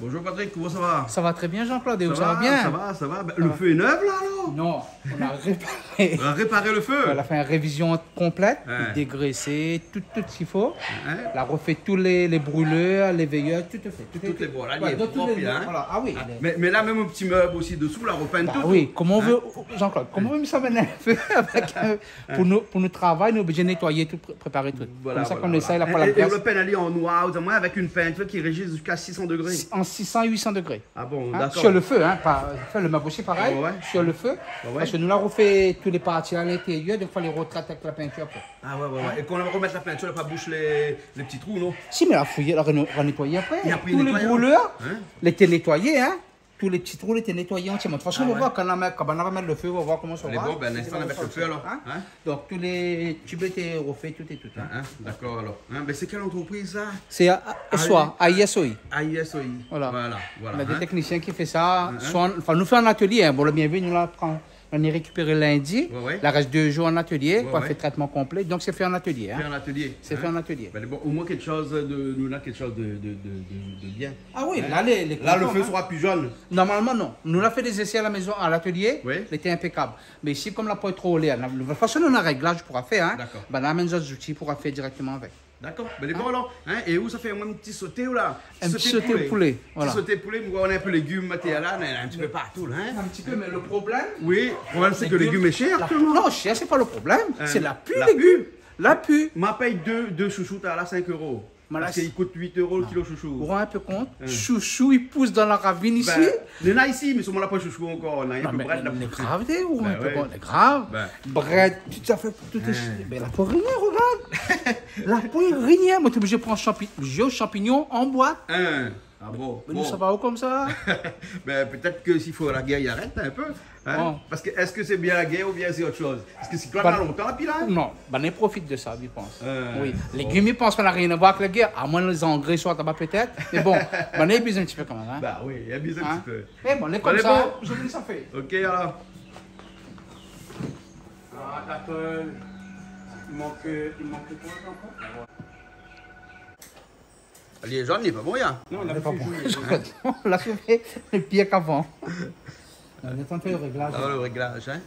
Bonjour Patrick, comment ça va? Ça va très bien Jean-Claude, et vous ça va bien? Ça va. Ben, le feu est neuf là alors? Non, on a réparé. On a réparé le feu? On a fait une révision complète, dégraissé, tout ce qu'il faut. On a refait tous les brûleurs, les veilleurs, tout est fait. Toutes les bois, là, Ouais, il est propre, hein? voilà. Ah oui. Mais là, même un petit meuble aussi dessous, là, repeint tout. Oui, comment on veut, Jean-Claude, comment on veut ça venir un peu avec, pour nous travailler, nous obligés de nettoyer tout, préparer tout. Voilà, comme ça voilà, qu'on essaye la et graisse. le peint en noir, au moins avec une peinture qui régit jusqu'à 600 degrés. En 600-800 degrés. Ah bon, Hein? d'accord. Sur le feu, hein, pas le meuble aussi pareil, Ouais. sur le feu. Ouais. Parce que nous, là, on fait tous les parties à l'intérieur, donc il faut les retraiter avec la peinture après. Ah ouais. Et qu'on remettre la peinture, elle pas bouche les petits trous, non? Si, mais la fouiller, la nettoyer après. Et après, tous les nettoyer. brûleurs, Hein? les étaient nettoyés, hein. Tous les petits trous étaient nettoyés entièrement. De toute façon, on va voir quand on va mettre le feu, on va voir comment ça va. Bon, ben l'instant, on va mettre le feu alors. Hein? Donc, tous les tubes étaient refaits, tout et tout. Hein? D'accord alors. Ben, c'est quelle entreprise ça? C'est à ISOI. AISOI. Voilà. Voilà. On a des techniciens qui font ça. Enfin, nous faisons un atelier. Bon, le bienvenu, nous on est récupéré lundi. Ouais. Il reste 2 jours en atelier. On fait traitement complet. Donc, c'est fait en atelier. Fait en atelier. C'est fait en atelier. Ben, bon, au moins quelque chose de bien. Ah oui, Là, le feu sera plus jaune. Normalement, non. Nous l'avons fait des essais à la maison, à l'atelier. Oui. Il était impeccable. Mais ici, comme la peau est trop laide, de toute façon, on a un réglage pour faire. Hein. D'accord. Ben, on amène des outils pour faire directement avec. D'accord. Ben, bon alors. Et où ça fait un petit sauté ou là? Un petit sauté au poulet. Voilà. Petit sauté poulet, on a un peu légumes, là, un petit peu partout. Hein? Un petit peu, mais le problème. Oui, le problème c'est que le légume est cher. Non, cher, c'est pas le problème. C'est la pu la légumes. La pu. Ma paye deux chouchous, t'as là 5 €. Voilà, Parce qu'il coûte 8 € le kilo chouchou. Vous vous rendez un peu compte? Chouchou, il pousse dans la ravine ici. Il y en a ici, mais sûrement là pas chouchou encore. On a un Non, peu mais bref, là. les graves, vous vous rendez un peu ouais. compte? Les graves. Ben. Bread, tout ça fait. Tout est. Mais la peau rien, regarde. La peau rien. Moi, tu es obligé de prendre champignons en boîte. Ah bon. Mais nous, ça va où comme ça? Ben, peut-être que s'il faut la guerre, il arrête un peu. Hein? Bon. Parce que est-ce que c'est bien la guerre ou bien c'est autre chose? Est-ce que c'est quoi dans longtemps, puis là? Non, ben, on profite de ça, je pense. Oui, les légumes, ils pensent qu'on n'a rien à voir avec la guerre, à moins les engrais soit là-bas peut-être. Mais bon, on est besoin un petit peu quand même. Hein? Bah oui, il y a besoin un petit peu. Mais bon, on est comme ça, je vous dis ça fait. Ok, alors. Ah, d'accord. Il manque quoi encore? Les jaunes, il n'est pas moyen. Non, on l'a pas bon. On l'a fait le pire qu'avant. On est en train de faire le réglage. Ah, le réglage, hein?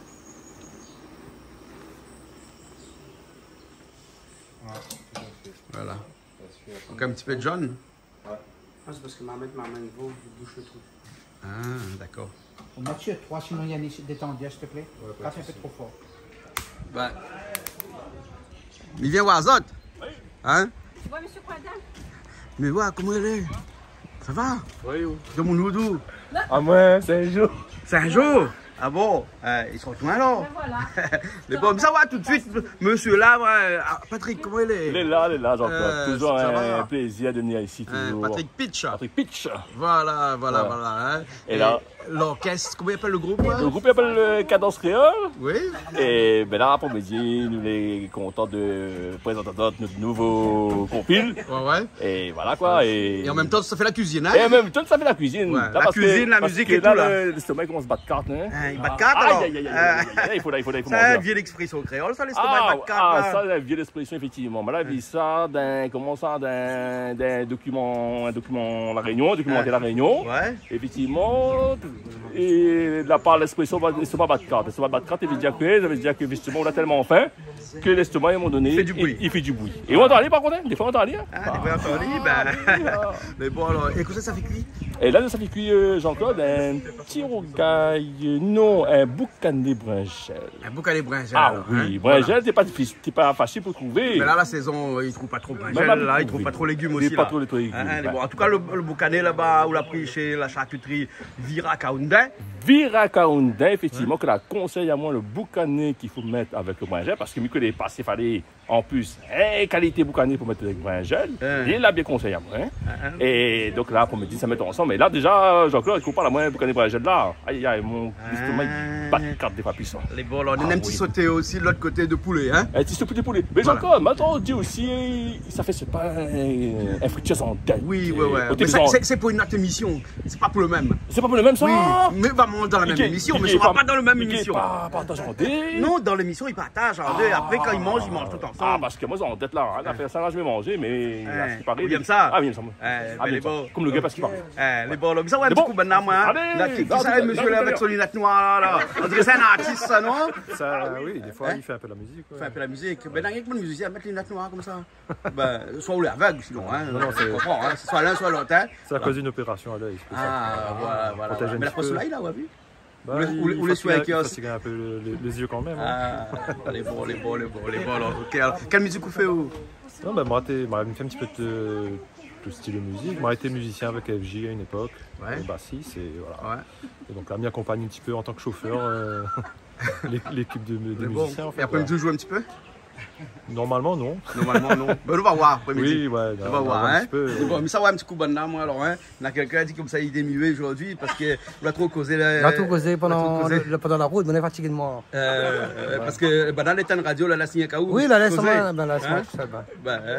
Voilà. Donc un petit peu de jaune. C'est parce que ma main vaut, je bouche le truc. Ah, d'accord. Mathieu, 3, sinon il y a des tendues, s'il te plaît. Là, c'est un peu trop fort. Ben. Il vient voir Azot. Hein? Tu vois, monsieur Quadin? Mais ouais, comment elle est? Ça va? Oui, oui. De mon oudou. Ah, moi, c'est un jour. C'est un jour? Ah bon? Ils sont loin alors? Ben voilà. Mais bon, ça va tout de suite, monsieur là, Patrick, comment il est? Il est là, Jean-Claude. Toujours ça un va. plaisir de venir ici. Toujours. Patrick Pitch. Patrick Pitch. Voilà. Hein. Et là, l'orchestre, comment il appelle le groupe? le groupe s'appelle le Cadence Créole. Oui. Et ben là, après-midi, nous sommes contents de présenter notre nouveau compile. Ouais. Et voilà quoi. Et en même temps, ça fait la cuisine, hein? Et en même temps, ça fait la cuisine. Ouais, Là, la parce cuisine, la parce musique que et tout, là. L'estomac commence à battre carte. Hein. Il bat de carte, alors? Aïe, il faut C'est manger. un vieille expression créole, ça, l'estomac bat de carte. Ça, c'est une vieille expression, effectivement. Mais là, j'ai ça d'un document, La Réunion, documenter La Réunion. Ouais. Effectivement, et de la part de l'expression, l'estomac bat de carte. L'estomac bat de carte, ça veut dire que, justement, on a tellement faim que l'estomac, à un moment donné, il fait du bruit. Et on entend aller, par contre, hein. Des fois, on entend aller. Hein. Ah, des fois, on entend aller, Mais bon, alors, et ça fait cuit? Et là, ça fait cuire, Jean-Claude, un petit rocaille, non, un boucané bringel. Un boucané bringel. Ah alors, oui, hein? bringel, c'est pas facile pour trouver. Mais là, la saison, ils ne trouvent pas trop bringel, là, ils ne trouvent pas trop légumes aussi. Pas trop les légumes. Bon, en tout cas, le boucané là-bas, on l'a pris chez la charcuterie Vira Kaoundin. Vira Kaoundin, effectivement, que la conseille à moi le boucané qu'il faut mettre avec le bringel, parce que mieux que les passés, il fallait en plus qualité boucané pour mettre avec le bringel. Il l'a bien conseillé à moi. Hein. Et donc là, pour me dire, ça met ensemble. Mais là, déjà, Jean-Claude, il ne pas la moyenne boucané bringel là. Aïe, mon estomac, il bat de carte des fois puissant. Les bons, on a un petit sauté aussi de l'autre côté de poulet. Hein? Un petit sauté de poulet. Mais Jean-Claude, maintenant, on dit aussi, ça fait, c'est pas un fructueuse en deuil. Oui. Mais c'est pour une autre émission. C'est pas pour le même. C'est pas pour le même, ça? Oui, mais vraiment dans la même émission. Mais ça ne sera pas dans la même émission. Pas partage en deux. Non, dans l'émission, ils partagent en deux. après, quand ils mangent tout ensemble. Ah, parce que moi, on tête là, on a fait ça, là, je vais manger, mais à ce qui paraît. Vous aimez ça? Ah, oui, ça. Comme le gars, parce qu'il parle. Les bons, là, ça, ouais, un petit coup, maintenant, moi. Qui ça, monsieur, là, avec son lunette noire, là? On dirait que c'est un artiste, ça, non? Ça, oui, des fois, il fait un peu la musique. Il fait un peu la musique. Ben, il y a quelques musiciens à mettre les lunettes noires comme ça. Ben, soit on les aveugle, sinon, hein. Non, je comprends, hein. Soit l'un, soit l'autre, hein. C'est à cause d'une opération à l'œil. Ah, voilà. Mais la soleil, là, on a vu? Ou les soleils qui il fatigue un peu les yeux quand même. Ah, les bons, alors. Quelle musique vous faites, vous? Non, ben, moi, j'ai fait un petit peu de style de musique. Moi, j'ai été musicien avec FJ à une époque, bassiste, et voilà. Ouais. Et donc là, m'y accompagne un petit peu en tant que chauffeur, l'équipe de musiciens. En fait, et après, vous jouez un petit peu? Normalement, non. Normalement, non. Ben, on va voir après-midi. Oui, ouais. On va voir, hein. Bon, mais ça va un petit coup bon là, moi, alors, hein. Il y a quelqu'un qui a dit comme ça, il est muet aujourd'hui parce qu'il a trop causé. Il a trop causé pendant la route, on est fatigué de moi. Parce que dans les temps de radio, là, la signe à où? Oui, là, laisse-moi.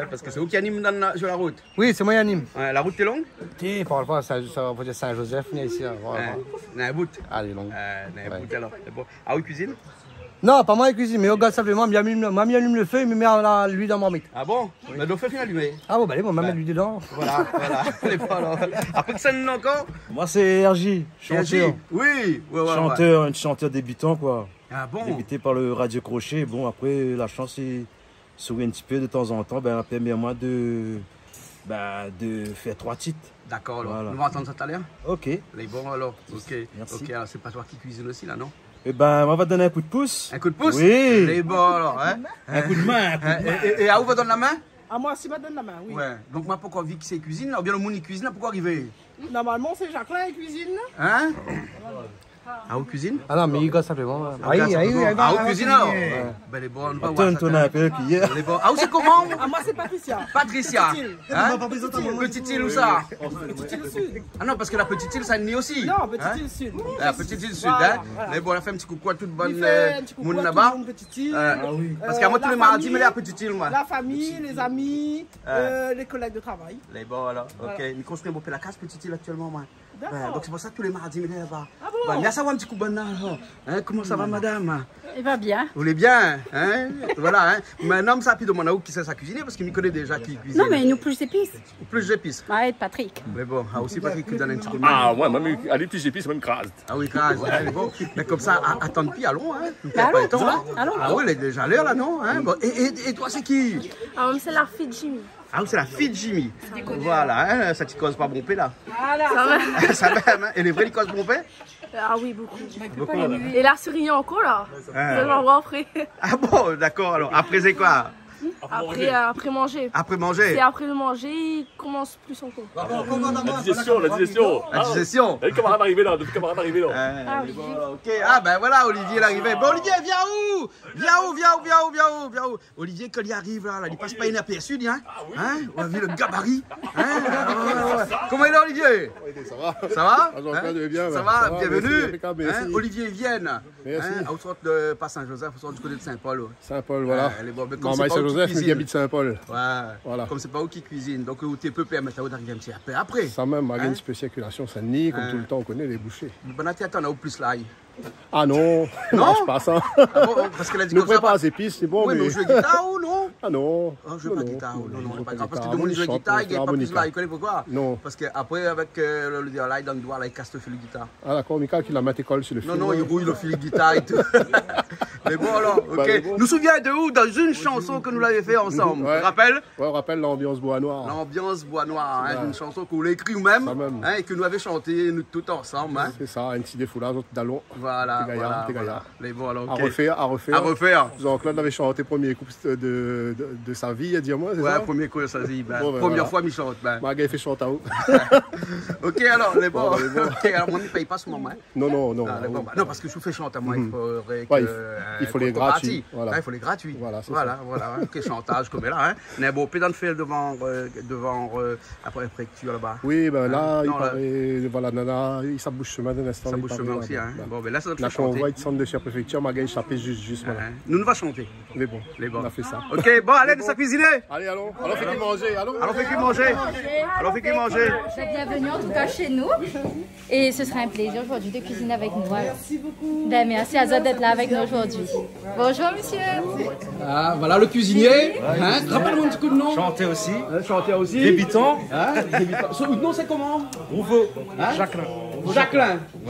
Parce que c'est où qui anime sur la route? Oui, c'est moi qui anime. La route est longue? Oui, parle pas, ça veut dire Saint-Joseph, on est ici. Un bout. Allez, long. Un bout alors. Ah oui, cuisine? Non, pas moi qui cuisine, mais regarde simplement, mamie allume le feu et me met l'huile dans ma marmite. Ah bon? Mais le feu est allumé. Ah bon, bah allez, on va mettre l'huile dedans. Voilà. Après que ça nous encore? Moi c'est RJ, chanteur. Oui, un chanteur débutant quoi. Ah bon? Débuté par le radio crochet. Bon, après la chance est sourit un petit peu de temps en temps, ben permet à moi de faire 3 titres. D'accord, alors. Voilà. Nous allons entendre ça tout à l'heure? Ok. Les bons alors. Ok. Merci. Ok, alors c'est pas toi qui cuisine aussi là, non? Eh ben, on va donner un coup de pouce. Un coup de pouce? Oui. Les bons alors, hein? Un coup de main, Et à où va donner la main? À moi aussi, je donne la main, oui. Ouais. Donc, moi, pourquoi vu que c'est cuisine, ou bien le monde il cuisine, pourquoi arriver? Normalement, c'est Jacqueline qui cuisine. Hein? Ah, vous cuisine? Ah non, mais il gosse simplement. Ah, vous cuisine alors? Ben, les bons, on va voir. Tourne un peu, puis hier. Ah, c'est comment? Ah, moi, c'est Patricia. Patricia. Hein? Petite île où ça? Petite île sud. Ah non, parce que la petite île, ça nie aussi. Non, petite île sud. La petite île sud, hein? Les bons, on a fait un petit coucou à toute bonne monde là-bas. Parce qu'à moi, tous les mardis, mais la petite île, moi. La famille, les amis, les collègues de travail. Les bons, alors. Ok. Nous construisons un peu la case petite île actuellement, moi. Donc c'est pour ça que tous les mardis, mais là-bas. Ah bon? Bien, ça va un petit coup bon alors. Hein, comment ça va, madame? Il va bien. Vous voulez bien? Hein? Voilà, hein? Maintenant, ça a pu demander où qui sait ça cuisiner parce qu'il me connaît déjà qui cuisine. Non, mais nous plus d'épices. Plus d'épices. Ouais, Patrick. Mais bon, aussi Patrick qui donne un petit coup de main. Ah, ouais, même aller plus d'épices, même crase. Ah oui, crase. Mais bon, mais comme ça, attends, puis allons, hein? Allons. Ah oui, elle est déjà l'heure là, non? Hein? Bon, et toi, c'est qui? C'est la fille de Jimmy. Ah, c'est la fille de Jimmy. Voilà, hein, ça te cause pas bon paix là. Voilà. Ça va. Ça va, hein? Et les vrais, ils causent bon paix? Ah oui, beaucoup. Et là, c'est rien encore là. C'est l'endroit après. Ah bon, d'accord, alors. Après, c'est quoi? Après manger. Après manger? Et après le manger, il commence plus encore. La digestion. La digestion. Le camarade arrivé là, Ah oui. Ok, ah ben voilà, Olivier est arrivé. Bon, Olivier, viens où? Olivier, quand il arrive là, il passe pas inaperçu, hein? Hein? On a vu le gabarit. Hein? Comment il est, Olivier? Ça va? Ça va? Bien, ça va? Bienvenue. Merci. Olivier Vienne. Merci. Au sort de pas Saint-Joseph, au sort du côté de Saint-Paul. Saint-Paul, voilà. Maman Saint-Joseph, mais qui habite Saint-Paul. Ouais. Voilà. Comme c'est pas où qui cuisine, donc tu peux permettre d'arriver un petit peu après. Ça même, malgré une spécialisation, ça nie, comme tout le temps, on connaît les bouchers. Bon, attends, on a au plus là. Ah non, non, je passe ça. Ah bon, parce qu'elle a dit ne pas les épices, c'est bon. Oui, mais on joue guitare ou non? Ah non. Je joue pas guitare. Non, pas grave. Parce que tout le monde joue guitare, il n'y a pas plus là. Il connaît pourquoi? Non. Parce qu'après, avec le dialogue dans le doigt, il casse le fil de guitare. Ah d'accord, Mika qui la met école sur le fil. Non, il rouille le fil de guitare et tout. Mais bon, alors, ok. Nous souviens de où? Dans une chanson que nous l'avons fait ensemble. Tu te rappelles? Ouais, on rappelle l'ambiance bois noir. L'ambiance bois noir, une chanson qu'on l'a écrite nous-mêmes et que nous avions chanté nous tous ensemble. C'est ça, un petit défoulage, autre dallon. Voilà. Les bons, alors, à refaire. Jean-Claude avait chanté premier coup de sa vie, à dire moi, c'est ça? Ouais, premier coup de sa vie. Première fois, il chante. Maga, il fait chanter à haut. Ok, alors, les bons. Ok, alors, moi, je ne paye pas ce moment. Non. Non, parce que je vous fais chanter à moi, il faut les gratuits. Il faut les gratuits. Voilà. Ok, chantage comme là. Mais bon, pédant de faire devant après la préfecture là-bas. Oui, ben là, il paraît, voilà, nana, il s'abouche chemin d'un instant. Ça bouge chemin aussi, hein. Bon, ben là, ça doit faire chanter. On voit le centre de chef préfecture, Maga, il chapait juste. Nous ne va chanter. Mais bon, on a fait ça. Ok, bon, allez, de ça cuisiner. Allez, allons. Alors, fais-qu'il manger. Alors, fais-qu'il manger. Bienvenue en tout cas chez nous. Et ce sera un plaisir aujourd'hui de cuisiner avec nous. Merci beaucoup. Merci Azad d'être là avec nous aujourd'hui. Bonjour, monsieur. Ah, voilà le cuisinier. Hein? Rappelle-moi un petit coup de nom. Chanter aussi. Chanter aussi. Débutant. Hein? Débutant. Son nom, c'est comment? Rouveau. Hein? Jacqueline.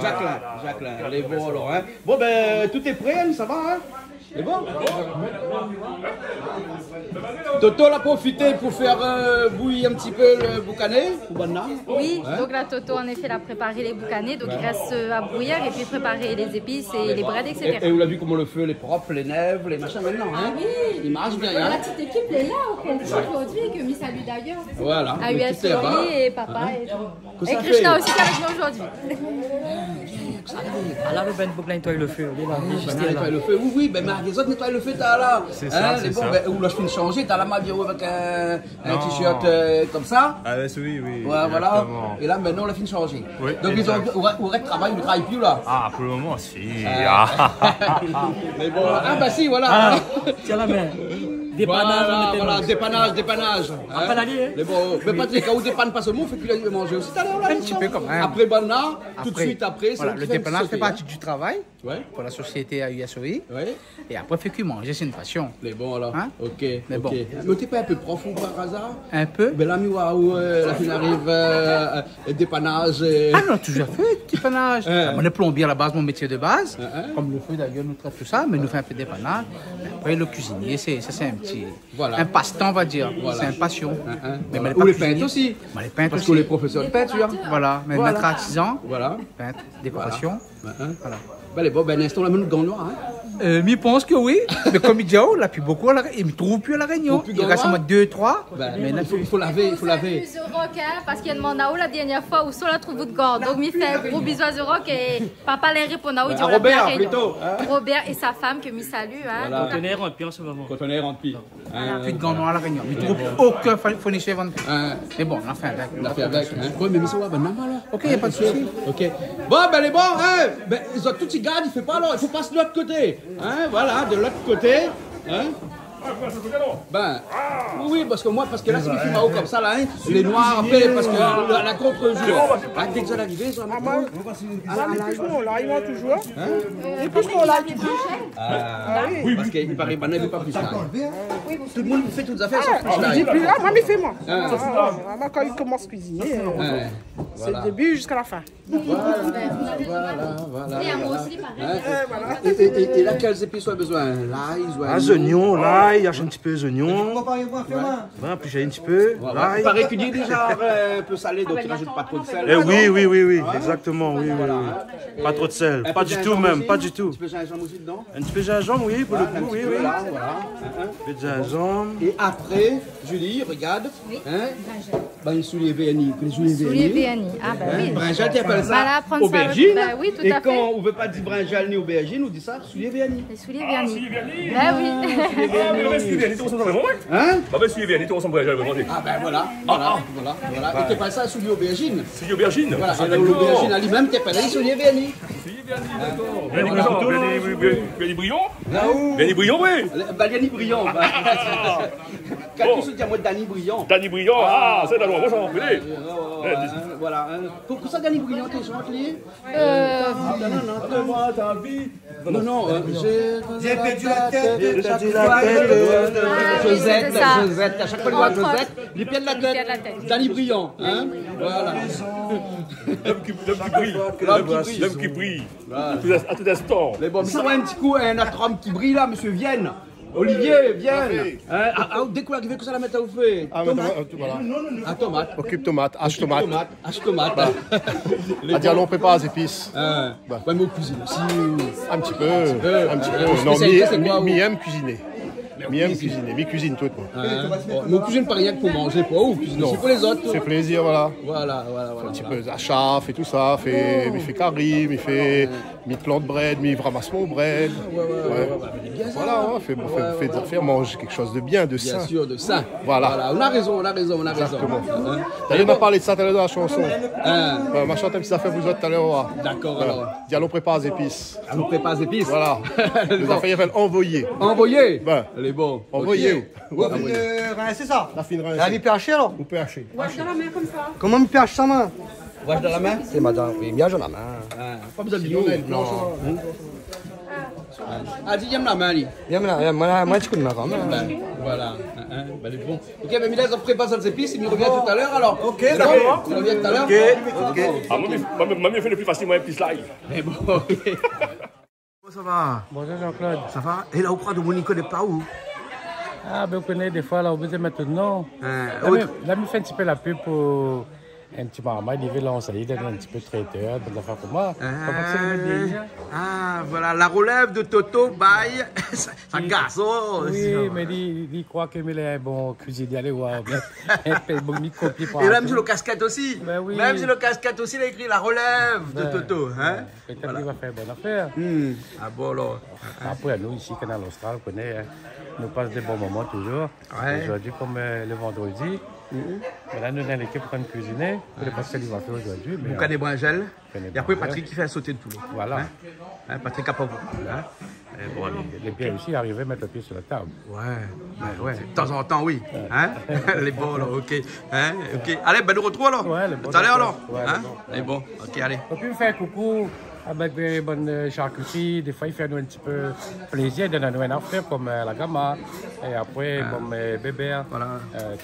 Jacqueline. Allez, bon alors. Hein? Bon, ben, tout est prêt, ça va, hein? C'est bon? Toto l'a profité pour faire bouillir un petit peu le boucané ou banana. Oui, Hein? donc la Toto, en effet, elle a préparé les boucanés, donc il reste à bouillir et puis préparer les épices et les breads, etc. Et vous avez vu comment le feu, les propres, les nèvres, les machins maintenant, hein? Oui. Il marche bien, La hein? petite équipe est là au concours aujourd'hui et que mis salut d'ailleurs. Voilà. À Mais US tout est là-bas. et papa et tout. Que Et ça Krishna fait? aussi qui est avec nous aujourd'hui. Ah là, le Ben Bouclin nettoie le feu. Il est là, il est juste là. Nettoie le feu, oui, ben les autres nettoient le feu, t'as là. C'est ça, c'est ça. Ben, ou là, je finis de changer, t'as la Maviero avec un t-shirt comme ça. Ah oui, oui. Ouais, voilà. exactement. Et là, maintenant, on l'a fini de changer. Oui, donc, ils ont exact. au reste de travail, ils ne travaillent plus là. Ah, pour le moment, si. Mais bon, ah, bah si, voilà. Ah, tiens la main. Dépannage, Voilà, dépannage. Après la ligne, hein? Mais bon, mais Patrick, quand vous dépanne pas seulement, il faut qu'il aille manger aussi tout à l'heure là. Un petit peu quand même. Après Banana, tout de Après, suite après, voilà, le dépannage fait partie du travail Ouais. pour la société à USOI. Ouais. Et après, fait que manger, c'est une passion. Mais bon alors. Hein? Ok. Mais ok. bon. Mais t'es pas un peu profond par hasard? Un peu. Ben l'ami waouh, la fin arrive, dépannage. Ah non, toujours fait dépannage. On est plombier à la base, mon métier de base. Comme le feu d'ailleurs, nous traite tout ça, mais nous fait un peu de dépannage. Mais après, le cuisinier, c'est un petit. Voilà. Un passe-temps, on va dire. Voilà. C'est une passion. Mais Ou les peintres aussi. Mais les peintres Parce aussi. que les professeurs de peinture. Voilà, mais Voilà. maître artisan, Voilà. peintre, décoration. Voilà. Ben les bon, ben l'instant la minute gagnoire, hein. Je pense que oui, mais comme il dit, oh, là, plus beaucoup, il ne me trouve plus à la Réunion. Plus Il reste grand, moi 2, 3. Ben, mais il faut laver, il faut laver. Plus rock, hein, parce qu'il demande à où la dernière fois où sont la trouve de gorge. Donc, il fait un gros bisou à rock et papa les répond à où il dit À Robert, plutôt. Robert et sa femme que me salue. Hein. Voilà. Donc, Conteneur en pire en ce moment. Conteneur rempli. Plus de gants noirs à la Réunion. Il ne trouve aucun fournisseur vendre. Mais bon, on a fait avec. On a fait avec. Hein. Oui, mais ça va, ben non, alors. Ok, il n'y a pas de souci. Ok. Bon, ben les bons, hein. Ben, ils ont tout ils gardent, il fait pas alors, il faut passer de l'autre côté. Hein, voilà, de l'autre côté. Hein. Ben, oui, parce que là, c'est les films à haut comme ça, là, hein, les noirs, après, parce que la contre-jour. Ah, dès que ça arrive, ils sont Là, les pucerons, là, ils vont toujours. Les pucerons, là, ils oui, parce qu'il paraît, ben, il n'est pas plus là. Tout le monde fait toutes les affaires sans plus je dis plus là, moi, mais fais-moi. Ah. Moi, quand il commence à cuisiner, c'est Voilà. le début jusqu'à la fin. Voilà. et à moi aussi, pareil. Hein. Et là, quelles épices ont besoin? L'ail, Les oignons, l'ail, un petit peu les oignons. Voilà, puis j'ai un petit peu Voilà. Il l'ail. paraît qu'il est déjà un peu salé, donc il ne rajoute pas trop de sel. Eh oui, exactement, oui. Pas trop de sel, Un pas peu du de tout gingembre même, aussi, pas du tout. Un petit peu de gingembre aussi dedans. Un petit peu de gingembre, oui, pour le Un coup, petit oui. peu là, voilà. Un peu de gingembre. Et après, Julie, regarde. Hein? Ben, une soulier VNI. Soulier VNI. Ah, bah oui. Brinjal, tu appelles ça Voilà, prendre ça aubergine. avec- bah oui, tout Et à quand fait. on ne veut pas dire brinjal ni aubergine, on dit ça soulier VNI. Les souliers vernis. Bah oui. Hein? Bah, ben, suivez, allez, on s'en va, j'allais manger. Ah ben voilà. Et tu appelles ça soulier aubergine. C'est aubergine. Voilà, et l'aubergine à lui-même, tu appelles ça soulier VNI. Bien des brillants. Bien des brillants, oui. Danny Briand. Quand tu soutiens moi Danny Briand. Danny Brillant, ah, c'est la loi, moi, ça m'en connaît. Voilà. Pour ça, Danny Briand, t'es chantier? Non, j'ai perdu la tête. Josette, à chaque fois, il voit Josette, les pieds de la tête. Danny Briand, hein? Voilà. L'homme qui brille. À tout instant. Mais bon, ça va un petit coup, un autre homme qui brille là, monsieur Vienne. Olivier, Vienne. Dès qu'on arrive, que ça la mette à vous faire? Voilà. Ah, tomate. Occupe tomate, hache tomate. Hache tomate. À Dialon, on prépare les épices. Ouais, mais au cuisine aussi. Un petit peu. Non, spécialité, c'est quoi, mi aime cuisiner. Mi aime cuisiner. Mi cuisine tout. Mais on cuisine pas rien que pour manger, pas ou cuisine aussi pour les autres. C'est plaisir, voilà. Voilà. Un petit peu d'achat, fait tout ça, fait curry, fait plante bread, ramasse mon bread. Voilà, fait manger quelque chose de bien, de sain. Bien sûr, de sain. Voilà. On a raison. Exactement. T'allais m'a parlé de ça tout à l'heure dans la chanson. Ma chante un petit affaire vous autres tout à l'heure. D'accord, alors. Dialon prépare les épices. On prépare les épices. Voilà. Les affaires, ils veulent envoyer. Envoyer. Ben. Elle est bon. Envoyer. C'est ça. La fine rincée. La vie PH alors Ou PH. Comment me PH sa main? Wash dans la main? C'est madame. Oui, bien, j'ai la main. Pas besoin de l'eau. Ah, dis, yam la main, Ali. Moi, je connais ma femme. Voilà. Ben, bon. Ok, mais Milas, on prépare ça de ses pistes, il me revient tout à l'heure alors. Ok, d'accord. Il revient tout à l'heure. Ok. Ah, moi, je fais le plus facile, moi, une piste live. Mais bon, ok. Comment ça va? Bonjour Jean-Claude. Ça va? Et là, au croix de Monique, on n'est pas où? Ah, ben, on connaît des fois, là, on veut maintenant. Là, on fait un petit peu la pub pour un petit maman. Il veut lancer, il est un petit peu traiteur, des affaires pour moi. Ah, voilà, la relève de Toto by ça garçon. Oui, mais il croit qu'il est un bon cuisinier. Allez voir. Et même sur le casquette aussi. Ben oui. Même sur le casquette aussi, il a écrit la relève de Toto. Hein? Peut-être qu'il va faire bonne affaire. Ah bon, alors. Après, nous, ici, Canal Austral, on connaît, nous passe des bons moments toujours. Ouais. Aujourd'hui, comme le vendredi. Mais là, nous, dans l'équipe, on cuisiner. Je ne sais pas ce qu'il va faire aujourd'hui. Vous connaissez Brangel. Et après, Patrick qui fait sauter de tout. Voilà. Hein? Patrick a pas beaucoup. Hein? Bon, les biens aussi arrivaient à mettre le pied sur la table. Ouais. De temps en temps, oui. Hein? Les bons, alors, ok. Hein? Ok. Allez, ben nous retrouvons alors. Ouais, les bons. Tout à l'heure alors. Ouais, hein? Les bons. Ok, allez. On peut me faire coucou avec des bonnes charcuteries. Des fois, il fait nous un petit peu plaisir de nous un affaire comme la gamma. Et après, comme bébé. Voilà.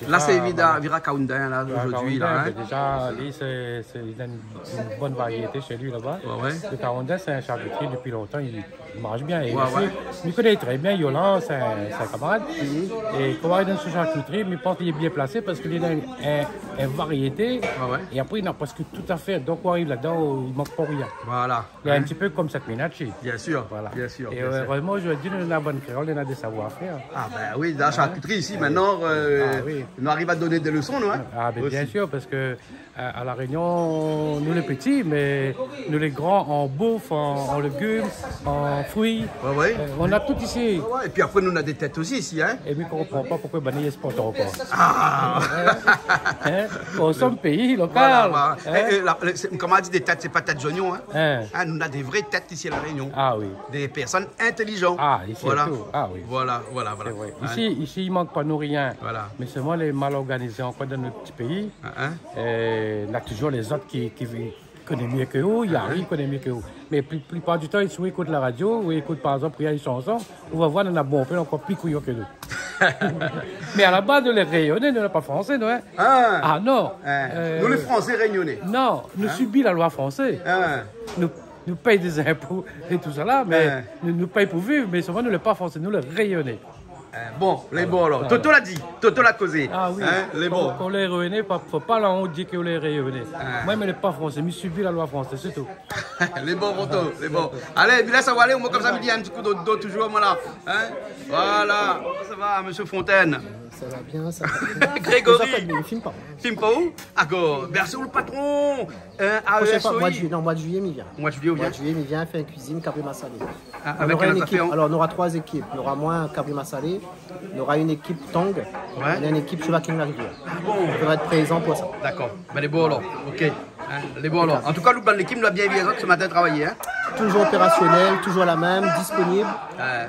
Là, c'est Vira Kaoundin, là, aujourd'hui. Là, hein? Déjà, lui, c'est une bonne variété chez lui là-bas. Le Kaoundin, c'est un charcuterie depuis longtemps. Il mange bien. Et il connaît très bien Yolan, c'est un camarade. Et quand il est dans ce charcuterie, il pense qu'il est bien placé parce qu'il est dans une variété. Et après, il n'a presque tout à fait. Donc, on arrive là-dedans, il ne manque pas rien. Voilà. Il est un petit peu comme cette Minachi. Bien sûr. Voilà. Bien sûr. Et heureusement, aujourd'hui, nous avons la bonne créole, on a des savoir-faire. Ah, ben oui, dans la charcuterie ici, maintenant, on arrive à donner des leçons, nous. Hein? Ah, ben, bien sûr, parce que à La Réunion, nous les petits, mais nous les grands en bouffe, en légumes, en fruits. On a tout ici. Et puis après, nous, on a des têtes aussi ici. Hein? Et puis, on ne comprend pas pourquoi Bani est pas encore. Ah! On sommes pays local. Voilà. Comme on dit, des têtes, c'est pas tête d'oignon. Hein? Nous, on a des vraies têtes ici à La Réunion. Ah oui. Des personnes intelligentes. Ah, ici, voilà. Tout. Ah oui. Voilà. Ici, il ne manque pas de rien. Voilà. Mais seulement les mal organisés encore dans notre petit pays. On a toujours les autres qui connaissent mieux que vous, il y a rien qui connaît mieux que vous. Mais la plupart du temps, ils écoutent la radio, ou ils écoutent par exemple une chanson, on va voir, on a bon peu encore plus couillons que nous. Mais à la base, nous les Réunionnais, nous ne sommes pas français, non? Ah non. Nous les Français réunionnais. Non, nous subissons la loi française. Nous payons des impôts et tout ça là, mais nous payons pour vivre, mais souvent nous ne sommes pas français, nous les Réunionnais. Bon, les bons alors. Toto l'a dit, Toto l'a causé. Ah oui, les bons. Quand les Réunionnais, il ne faut pas là on dit que les Réunionnais. Moi, je ne suis pas français, je subis la loi française, c'est tout. Les bons, Toto, les bons. Allez, Bila, ça va aller, moi comme ça, me dit un petit coup d'eau toujours, moi là. Voilà, ça va, monsieur Fontaine? Ça va bien, ça va bien. Grégory, il filme pas. Filme pas où? D'accord. Berceau le patron. Mois de juillet, il vient. Mois de juillet, il vient faire une cuisine Cabrima Salé. Avec une équipe. Alors, on aura 3 équipes. Il y aura moi, Cabrima Salé. On aura une équipe Tang. Et une équipe Cheval King la Rivière. On devrait être présent pour ça. D'accord. Ben, les bons alors. Ok. Les bons alors. En tout cas, l'équipe nous a bien ce matin travaillé. Toujours opérationnel, toujours la même, disponible,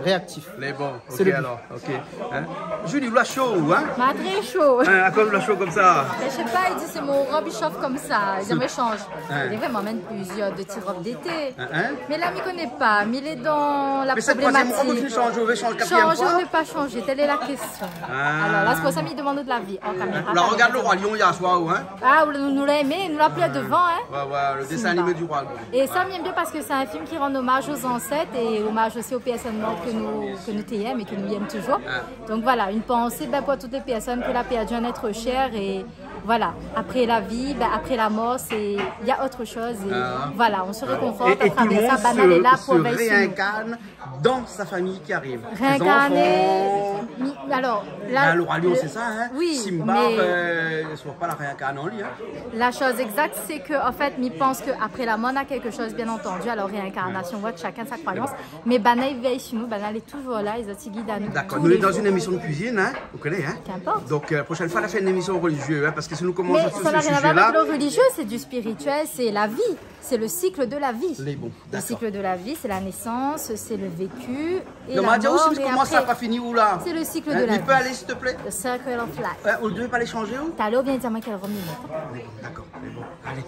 réactif. Les bons. Ok alors. Ok. Julie, vous chaud, hein? Très chaud. À cause de chaud comme ça? Je sais pas, il dit c'est mon robe, il chauffe comme ça. Jamais change. Il vraiment même plusieurs de petites robes d'été. Mais là, il ne connaît pas. Mais il est dans la problématique. Mais cette troisième robe, tu changes, quatrième fois? Changer ou ne pas changer, telle est la question. Alors là, c'est pour ça qu'il demande de la vie en caméra. Là, regarde le Roi Lion hier soir, hein? Ah, nous l'a aimé, nous l'a pris devant, hein? Ouais, le dessin animé du Roi Lion. Et ça m'aime bien parce que c'est un film qui rend hommage aux ancêtres et hommage aussi aux personnes mortes que nous t'aimons et que nous aimons toujours. Donc voilà, une pensée pour toutes les personnes que la perdu un être cher et voilà, après la vie, après la mort, il y a autre chose et voilà, on se réconforte à travers ça. Banal est là pour veiller. Se réincarne dans sa famille qui arrive. Réincarner. Alors, là, le Roi Lion, c'est ça, hein? Oui, Simba, ne soit pas la réincarne en lui. Hein? La chose exacte, c'est qu'en fait, il pense qu'après la mort, on a quelque chose, bien entendu. Alors, réincarnation, chacun sa croyance. Mais Banal veille sur nous, Banal est toujours là, ils ont guidé à nous. D'accord, nous sommes dans une émission de cuisine, hein? Vous connaissez, hein? Qu'importe. Donc, la prochaine fois, on a fait une émission religieuse, hein? Parce que si nous commençons sur ce sujet-là. Mais ça n'a rien à voir avec le religieux, c'est du spirituel, c'est la vie. C'est le cycle de la vie. Le cycle de la vie, c'est la naissance, c'est le vécu. Et la mort, aussi, comment ça n'a pas fini où là? C'est le cycle de la vie. Il peut aller, s'il te plaît? Le circle of life. Vous ne devez pas les changer où? T'as l'eau, viens dire moi qu'elle remet. D'accord, les bons. Allez.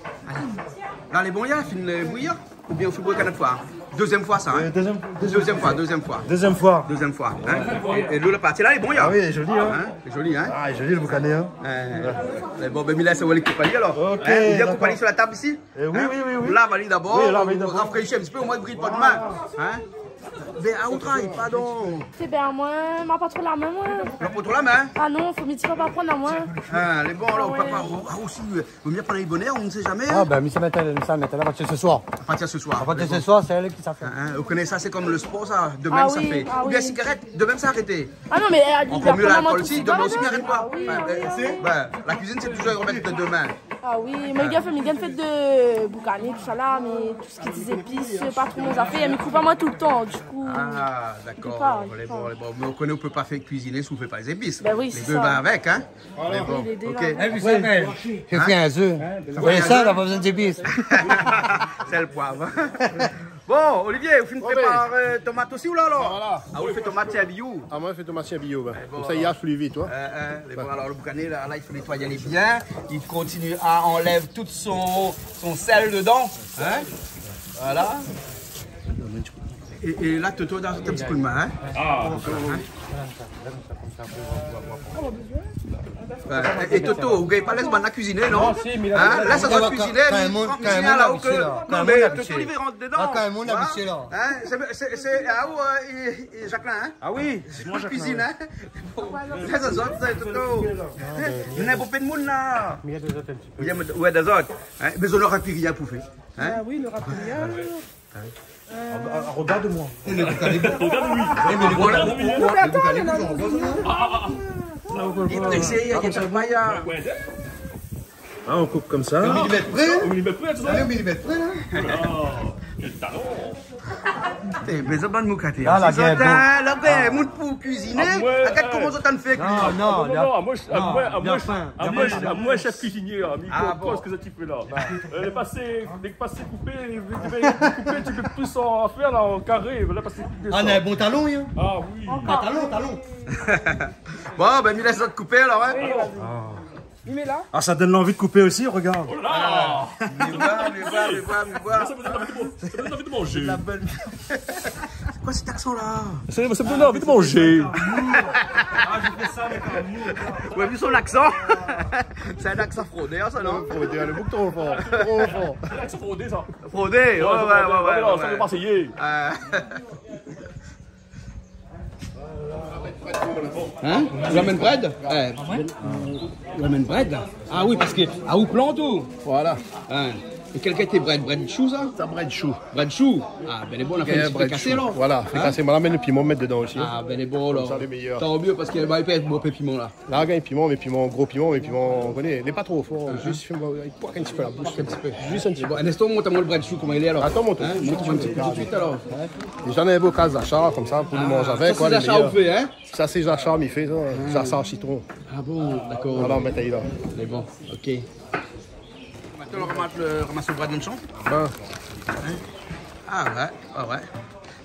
Là, les bons, il y a, fin bouillir? Ou bien on fait boire qu'à notre fois? Deuxième fois ça, hein? Deuxième fois. Deuxième fois. Hein? Et le parti là, il est bon, Ah oui, il est joli, hein? C'est joli, hein? Ah, il est joli le boucané, hein? Bon, ben, Mila, c'est où les Koupali alors? Ok. Il y a Koupali sur la table ici? Oui. Là, valide d'abord. Oui, là, valide d'abord. Rafraîchir un petit peu, au moins de brille pas de main. Hein? Mais à outraille, pardon. C'est bien, moi, m'a pas trop la main, moi. Pas trop la main? Ah non, faut m'y pas prendre à moi. Ah, les bons, alors, ouais. papa. Ah, aussi, vaut mieux prendre les bonnets, on ne sait jamais. Ah, ben, ça mettait là à partir de ce soir. À partir de ce soir. À partir de ce soir, c'est elle qui s'en fait. Vous connaissez ça, c'est comme le sport, ça. De même, Ah ça oui, fait. ah Ou bien oui. cigarette, de même, ça arrêté. Ah non, mais Encore mieux l'alcool aussi, demain cigarette, aussi, n'arrête pas. Ah oui, La cuisine, c'est toujours remettre de demain. Ah oui, mais il y a fait de boucané, tout ça là, mais tout ce qui est des épices, pas trop mon affaire, mais coupe pas moi tout le temps, du coup. Ah, d'accord. Mais on connaît, on peut pas faire cuisiner si on fait pas les épices. Ben oui, les c'est deux ça. va avec, hein. Voilà. Bon, Les deux, ok. là. J'ai fait un œuf. Vous voyez ça, on n'a pas besoin d'épices. C'est le poivre. Bon, Olivier, vous finissez par tomate aussi ou là alors? Voilà. Ah, vous faites tomate à bio? Ah, moi, je fais tomate à bio. Comme ça, il y a plus vite, toi. Bon, alors, le boucané, là, il faut nettoyer bien. Il continue à enlever tout son sel dedans. Hein? Voilà. Et là, Toto, dans un petit coup de main. Hein? Et Toto, vous n'avez pas laissé la cuisiner, non? Là, ça doit cuisiner. Cuisiner là où que. Non, mais Toto, il rentre dedans. Quand même, on a habitué là. C'est à où, Jacqueline? Ah oui, c'est moi, cuisine. Là, ça sort, Toto. Il n'y a pas de monde là. Il y a des autres un petit peu. Il y a des autres. Mais on aura plus rien pour faire. Ah oui, le rapidien. Regarde-moi. Ah, on coupe comme ça. Au millimètre près. Au millimètre près, tout ça. Au millimètre près, là. Quel talent. Mais ça va nous cater. Ah, la gueule, la gueule, moun pour cuisiner. À quel comment ça t'en fait? Non, moi, chef cuisinier, qu'est-ce que ça tu fais là? Les passés coupés, tu peux plus en faire là, en carré. Ah, on a un bon talon, hein? Ah oui. Talon. Bon, ben, il laisse ça te couper alors, hein? Il met là. Ah, ça donne l'envie de couper aussi, regarde. Oh là! Mais voir. Ça me donne envie de manger. C'est quoi cet accent là? Ça me donne envie de manger. Ah, j'ai fait ça avec un mot. Vous avez vu son accent? C'est un accent fraudé, ça, non? Fraudé, le bouc trop fort. Trop fort. C'est fraudé, ça. Fraudé? Ouais. Ça veut pas essayer. Hein? Tu ramènes bread? Tu ramènes bread? Ah oui, parce que. Ah, ou plante tout? Voilà. Et quel était bread? Bread chou, ça? Ça, bread chou. Bread chou? Ah, ben les bons, on a fait un petit cassé, là. Voilà, fait casser. On ramène le piment, mettre dedans aussi. Ah, ben les bons, là. Ça, les meilleurs. Tant mieux, parce qu'il va être bon, piment, là. Là, il y a un piment, mais gros piment, mais piment, on connaît. Il n'est pas trop fort. Juste, il poire un petit peu la bouche. Un petit peu. Juste un petit peu. Bon, Ernesto, montre-moi le bread chou, comment il est alors? Attends, montre. Montre-moi un petit peu tout de suite, alors. J'en ai un beau cas d'achat, comme ça, pour le manger avec. Ça, c'est l'achat au fait, hein? Ça, c'est l'achat, mais il fait ça. Ça, citron. Ah bon, d'accord. Voilà, on met là. C'est bon, ok. Maintenant, on ramasse le bras d'un champ. Ah ouais.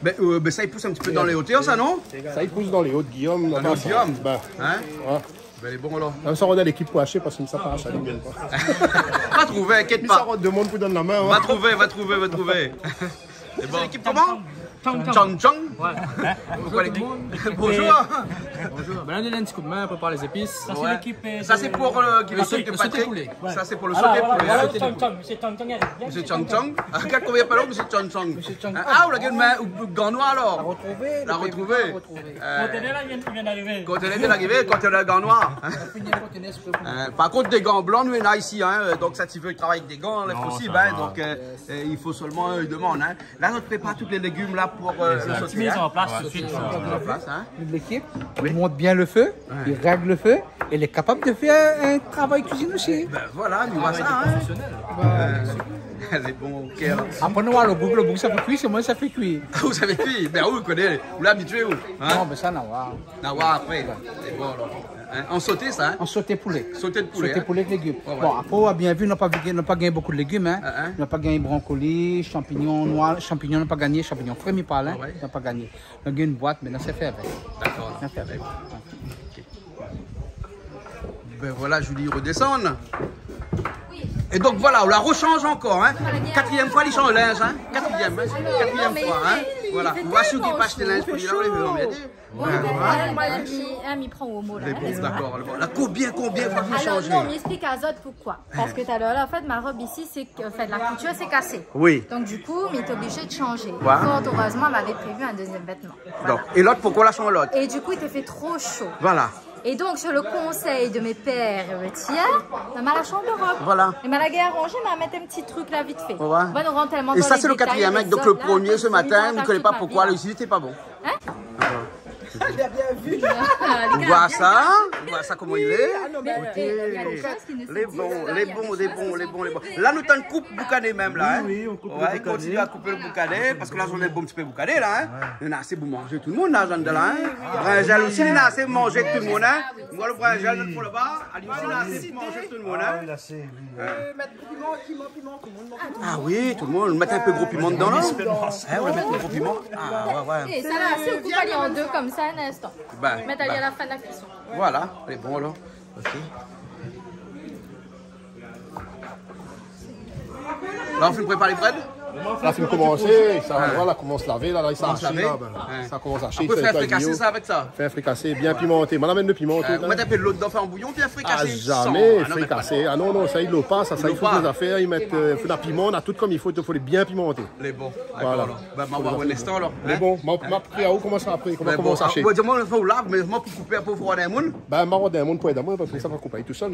Ben, ça, il pousse un petit peu dans les hauteurs, ça, non? Ça, il pousse dans les hautes, Guillaume. Dans les hautes, Guillaume? Hein? Ben, les bons, alors. Même ça, on a l'équipe pour acheter parce que ça pas acheter. Va trouver, inquiète pas. Ça, demande pour donner la main. Va trouver. C'est bon. L'équipe comment? Chang. Ouais. Bonjour. Bonjour. Ben là, on a un petit coup de main, on prépare les épices. Ça, c'est l'équipe. Ça, c'est pour qui va sauter Patrick. Ça, c'est pour le sauter poulet. Monsieur Chang. Regarde combien de Monsieur Chang. Ah, vous l'avez ou Ganois alors? La retrouver. Conteneur, il vient d'arriver. Conteneur vient d'arriver, conteneur Ganois. Par contre, des gants blancs, nous, on a ici. Donc, ça, tu veux travailler avec des gants, il faut aussi. Donc, il faut seulement une demande. Là, on prépare tous les légumes là pour le sauter. Mise en place tout de suite. L'équipe, il monte bien le feu, il règle le feu, et il est capable de faire un travail cuisine aussi. Ben voilà, nous voit ça. Elle est bon, ok. Après, nous, le bouc, ça fait cuire, c'est moi, ça fait cuire. Vous savez cuire? Ben oui, vous connaissez, vous l'habituez où? Non, mais ça, n'a pas. Après, c'est bon alors. En sauté, ça? En sauté poulet. Sauté de poulet. Sauté poulet avec légumes. Bon, après, on a bien vu, on n'a pas gagné beaucoup de légumes. On n'a pas gagné brocoli, champignons noirs, champignons, on n'a pas gagné, champignons frais, mais pas là, on n'a pas gagné. On a gagné une boîte, mais on s'est fait avec. D'accord. On s'est fait avec. Ben voilà, Julie redescend. Et donc voilà, on la rechange encore. Hein. Quatrième fois, il change le linge. Hein. Quatrième fois. Hein. Voilà. On va souder pas acheter le linge pour lui. Il prend au mot là. D'accord. Combien faut vous changer? Non, mais explique à Zod pourquoi. Parce que tout à l'heure, en fait, ma robe ici, c'est que la couture s'est cassée. Oui. Donc du coup, il est obligé de changer. Fort heureusement, on m'avait prévu un deuxième vêtement. Voilà. Et l'autre, pourquoi la change l'autre? Et du coup, il te fait trop chaud. Voilà. Et donc, sur le conseil de mes pères tiers, on m'a la chambre de robe. Voilà. Et m'a la guerre arrangée, m'a mettre un petit truc là vite fait. Ouais. Bon, on rentre tellement et dans ça, les c'est le détails, quatrième mec. Donc le premier ce matin, il ne connaît pas pourquoi. Le ici, n'était pas bon. Hein? Il a bien vu. On voit ça comment il est. Les bons. Là, nous t'en coupe boucané même là. Oui, on coupe le boucané. Continue à couper le boucané parce que là, j'en ai un bon petit peu boucané là. Il y en a assez pour manger tout le monde là, là. Brinjal aussi, il y en a assez pour manger tout le monde. Moi, le brinjal pour le bas, il y en a assez pour manger tout le monde. Mettre piment, tout le monde. Ah oui, tout le monde. Mettre un peu gros piment dedans là. On va mettre un gros piment. Ah ouais. Et ça là, c'est coupe aller en deux comme ça un instant. Mettre aller à la fin de la cuisson. Voilà, elle est bon alors. Là, on fait préparer les bread. Là, il faut commencer, voilà, commence à laver, là, ça commence à hacher. On peut faire fricasser ça avec ça. Faire fricasser, bien pimenté. Moi, l'amène le piment. On met un peu de l'eau dedans, faire un bouillon, puis fricasser. Jamais fricasser. Ah non, ça, il ne pas, ça, il faut des affaires, ils mettent la piment, on a tout comme il faut les bien pimenter. Les bons, d'accord. Bah, on va voir l'instant alors. Les bons, ma prière, où commence après, comment commence à hacher. Moi, je vais lave, mais moi, pour couper un peu pour un monde. Ben, moi, un monde pour aider moi, parce que ça va couper tout seul.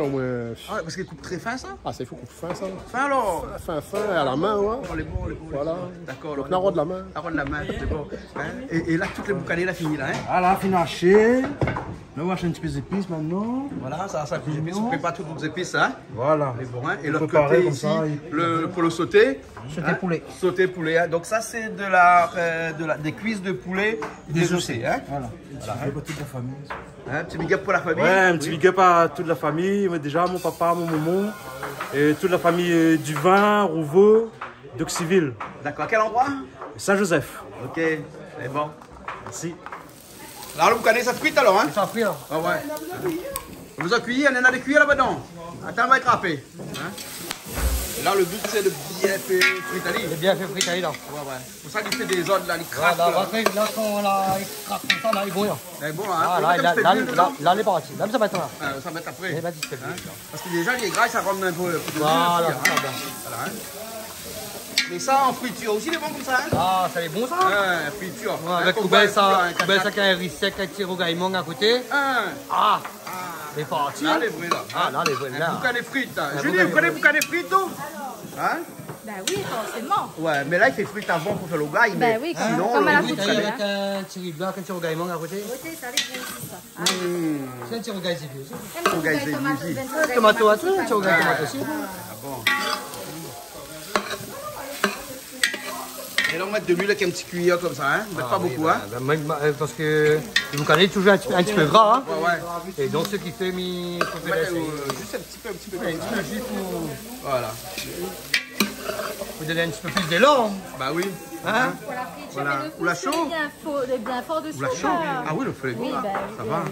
Ah, parce qu'il coupe très fin ça? Ah, ça, il faut couper fin ça. Fin alors? Fin, à la main, ouais. Les bons. Voilà. D'accord. Donc, la roue de la main. La roue de la main, c'est bon. Et là, toutes les boucanées, là, fini là. Ah là, fini haché. Nous, on va acheter un petit peu d'épices maintenant. Voilà, ça, on prépare toutes les épices, hein. Voilà. Les bons, Et l'autre côté ici, pour le sauté. Sauté poulet. Sauté poulet, hein. Donc ça, c'est des cuisses de poulet désossées, hein. Voilà. Un petit big up pour toute la famille. Un petit big up pour la famille. Ouais, un petit big up à toute la famille. Déjà, mon papa, mon maman. Et toute la famille du vin, Rouveau. d'Auxiville. D'accord, à quel endroit? Saint-Joseph. Ok, c'est bon. Merci. Alors, vous connaissez ça frite alors, hein? Ça frite là. Ah ouais. Vous avez cuit, on en a des cuits là-dedans. Attends, on va être râpé. Hein? Et là, le but, c'est de bien faire fritali. De bien faire fritali là. Ouais. Pour ça qu'il fait des ordres là, il craque. Là, quand il craque comme ça, là, il est bon. Il est bon, hein? Ah, là, il est parti. Là, ça va être là. Ça va être après. Hein? Parce que déjà, il est gras, ça rend un peu de voilà, jus. Voilà, hein? Mais ça en friture aussi, il est bon comme ça, hein? Ah, ça est bon ça? Ouais, friture. Ouais, avec couvert ça avec un riz sec, un petit rougaillement à côté. Ah! C'est parti. Là, les vrais là. Ah, là, les vrais là. Boucan des frites. Julie, vous connaissez boucan des frites, tout? Hein? Ben oui, forcément. Ouais, mais là, il fait frites avant pour faire le gars. Ben oui, sinon, avec un petit riz blanc, un petit rougaillement à côté. Ça allait bien aussi, ça. C'est un petit rougaillement aussi. Un petit rougaillement aussi. Tomato à tout, un petit rougaillement aussi. Ah bon. Et là, on met de l'huile avec un petit cuillère comme ça, hein? Pas beaucoup, hein? Parce que vous connaissez toujours un petit peu gras, hein? Ouais. Et donc, ce qui fait, juste un petit peu. Voilà. Vous donnez un petit peu plus d'élan. Bah oui. Hein? Voilà. Ou la chaud? Bien fort dessus. Ou la chaud? Ah oui, le feu est bon, là. Ça va.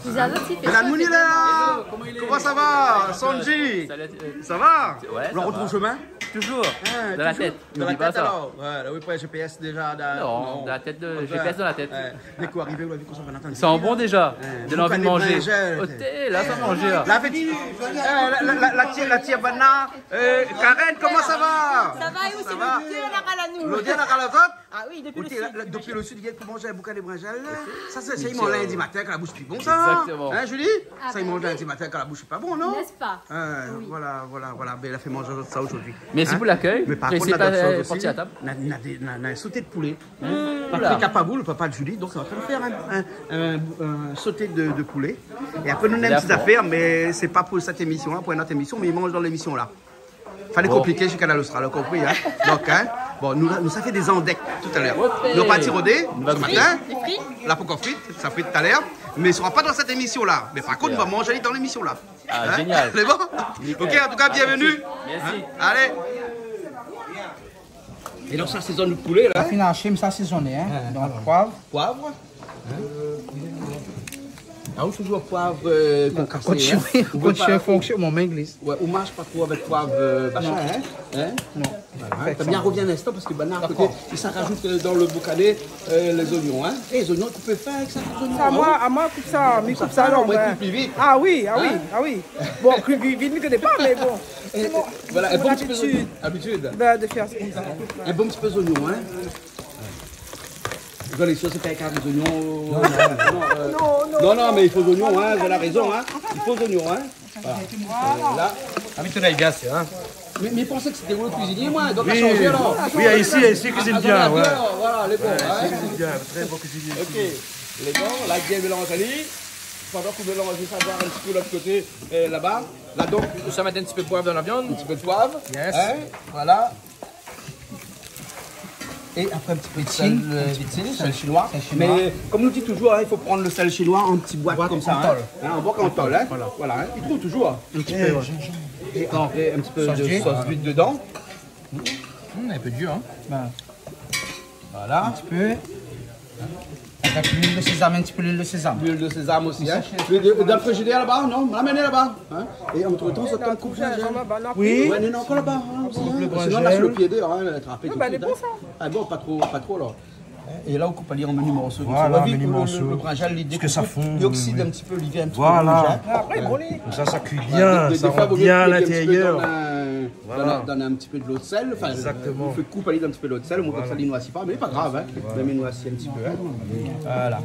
Vous avez aussi fait la Mouni là! Comment ça va? Sonji? Ça va? Ouais. On retrouve chemin? Toujours. Dans la tête. Dans la tête alors? Ouais, là, oui, pas GPS déjà. Non, dans la tête de GPS dans la tête. Dès qu'on arrive, on a vu qu'on s'en va entendre. Ils sont bons déjà. De l'envie de manger. Là, ça manger là. La tia Bana. Karen, comment ça va? Ça va, et aussi le L'audier n'a qu'à la autres? Ah oui, depuis le sud, il y a pour manger un boucan de brinjal. Ça, c'est il mange lundi matin quand la bouche est bon, ça. Exactement. Hein, Julie? Ça, il mange lundi matin quand la bouche est pas bon, non? N'est-ce pas? Voilà. Ben, il a fait manger ça aujourd'hui. Merci pour l'accueil. Mais par contre, on a d'autres choses aussi. On a un sauté de poulet. Patrick a pas voulu, le papa de Julie, donc on va faire un sauté de poulet. Et après, nous, on a une petite affaire, mais c'est pas pour cette émission-là, pour une autre émission, mais il mange dans l'émission là. Fallait compliquer chez Canal Austral, compris, hein? Donc, hein, bon, nous ça fait des endecs tout à l'heure. Nous pas tirodé ce matin, la poco frite, ça frite tout à l'heure, mais il ne sera pas dans cette émission-là. Mais par contre, on va manger dans l'émission-là. Ah, génial. C'est bon? Ok, en tout cas, bienvenue. Merci. Allez. Et donc, ça saisonne le poulet, là? Ça finit à chim, ça saisonné, hein? Donc, poivre. Poivre. Ah, ou toujours poivre concassé. Continue fonctionne, mon main glisse. Ouais, ou marche pas trop avec poivre machin, hein? Non. Voilà, t'as bien revient un instant parce que maintenant, à côté, ça rajoute dans le boucané les oignons, hein? Et les oignons, tu peux faire avec ça, les oignons. À moi, coupe ça, mais coupe ça alors. Plus vite. Ah oui. Bon, plus vite, je ne connais pas, mais bon. Voilà, un bon petit peu d'habitude. De faire ça. Un bon petit peu d'oignons, hein? Les choses, c'est pas avec des oignons. Non, mais il faut des oignons, hein, vous avez raison, hein. Il faut des oignons, hein. Voilà. Là. Ah, mais tu as gaz, hein. Mais pensez que c'était vous le cuisinier, moi, donc à changer alors. Oui, ici cuisine bien, ouais. Voilà, les bons. Cuisine bien, très bon cuisinier. Ok, les bons, là, bien mélangé. Pendant que vous mélangez ça, voir un petit peu l'autre côté, là-bas. Là, donc, ça met un petit peu de poivre dans la viande. Un petit peu de poivre. Yes. Hein, voilà. Et après un petit peu de sel chinois. Mais comme nous dit toujours, hein, il faut prendre le sel chinois en petite boîte comme ça. En boîte en tôle. Voilà, hein. Il trouve toujours. Un petit peu. Et après un petit peu de sauce d'huile dedans. Un peu dur, hein. Voilà. Un petit peu. Avec l'huile de sésame, un petit peu l'huile de sésame. L'huile de sésame aussi. Hein. Dans le frigidaire là-bas, non? L'amener là-bas. Hein. Et en même temps, ça tombe coupe ça. Oui. Ouais, non, encore là-bas. Sinon, lâche le pied dehors, attraper tout de suite. Ah bon, pas trop là. Et là, on coupe en menu morceaux. Voilà, menu morceaux. Le brinjal, l'idée que ça fond. Il oxyde un petit peu, il vient un petit peu. Voilà. Après, brûler. Ça cuit bien, ça rend bien à l'intérieur. Voilà. Donner un petit peu de l'eau de sel. Enfin, exactement. On fait couper un petit peu d'eau de sel, on comme ça, il noissit pas, mais pas grave, hein. Même il noissit un petit peu. Voilà.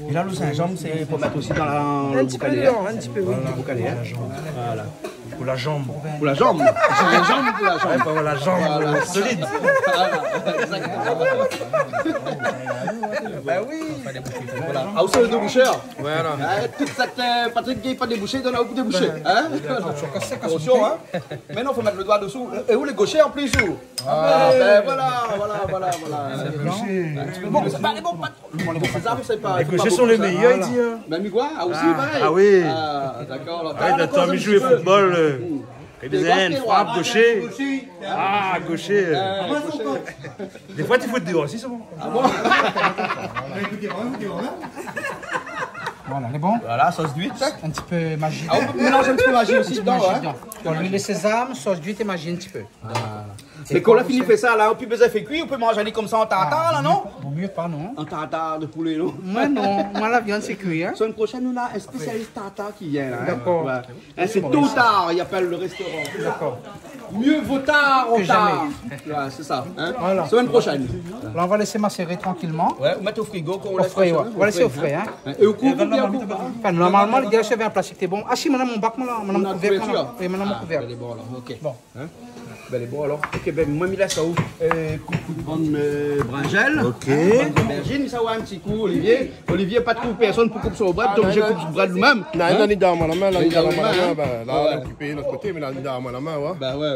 Et là, le Saint-Jean, c'est pour mettre aussi dans le boucané. Un petit peu, oui. Le boucané, voilà. Pour la jambe. Pour la jambe. C'est la jambe ou pour la jambe? Pour la jambe solide. Ben oui. Voilà. Ah, aussi le déboucheur. Voilà. Toute cette Patrick Gay pas débouché, donne un coup débouché. Attention, hein. Mais non, faut mettre le doigt dessous. Et où les gauchers en plus où? Ben voilà. Bon, c'est pas les bons c'est pas. Les gauchers sont les meilleurs, il dit. Même quoi? Ah aussi, pareil. Ah oui. D'accord. D'accord, mais jouer au football. Une frappe, gaucher. Ah, gaucher. Des fois, tu fous dehors aussi, c'est bon. Ah bon? Voilà, c'est bon. Voilà, sauce d'huile. Un petit peu magie. Ah, on peut mélanger un petit peu magie aussi dedans, hein. L'huile de sésame, sauce d'huile et magie un petit peu. Mais quand on a fini de faire ça, là, on peut besoin de faire cuire, on peut manger comme ça en tartare, là, non? Vaut mieux pas, non? En tartare de poulet, non? Moi, non. Moi, la viande, c'est cuit, hein. Semaine prochaine, nous, là, un spécialiste tartare qui vient, là. D'accord. Ouais. C'est tôt tard, il appelle le restaurant. D'accord. Mieux vaut tard que au tard. jamais. Ouais, c'est ça. Hein? Voilà. Semaine prochaine. Là, on va laisser macérer tranquillement. Ouais, on met au frigo. Au frais, ouais. On va laisser au frais, hein. Et au coup, bien coup. Enfin, normalement, le gars, je vais un plastique, t'es bon. Ah si, madame, mon bac, madame, mon couvercle. Oui, madame, mon couvercle. Elle est bon, alors. Ok. Bon. Ben, elle est bon, alors. Ok, ben, moi, il laisse ça où? Coucou de bonne brinjelle. Ok. Aubergine, ça va un petit coup, Olivier. Olivier, pas de coup, personne pour couper sur le bras, donc j'ai coupé sur le bras de lui-même. Non, il a dans la main, là, il a dans la main. Là, on a occupé l'autre côté, mais là, il a dans la main, ouais. Ben, ouais.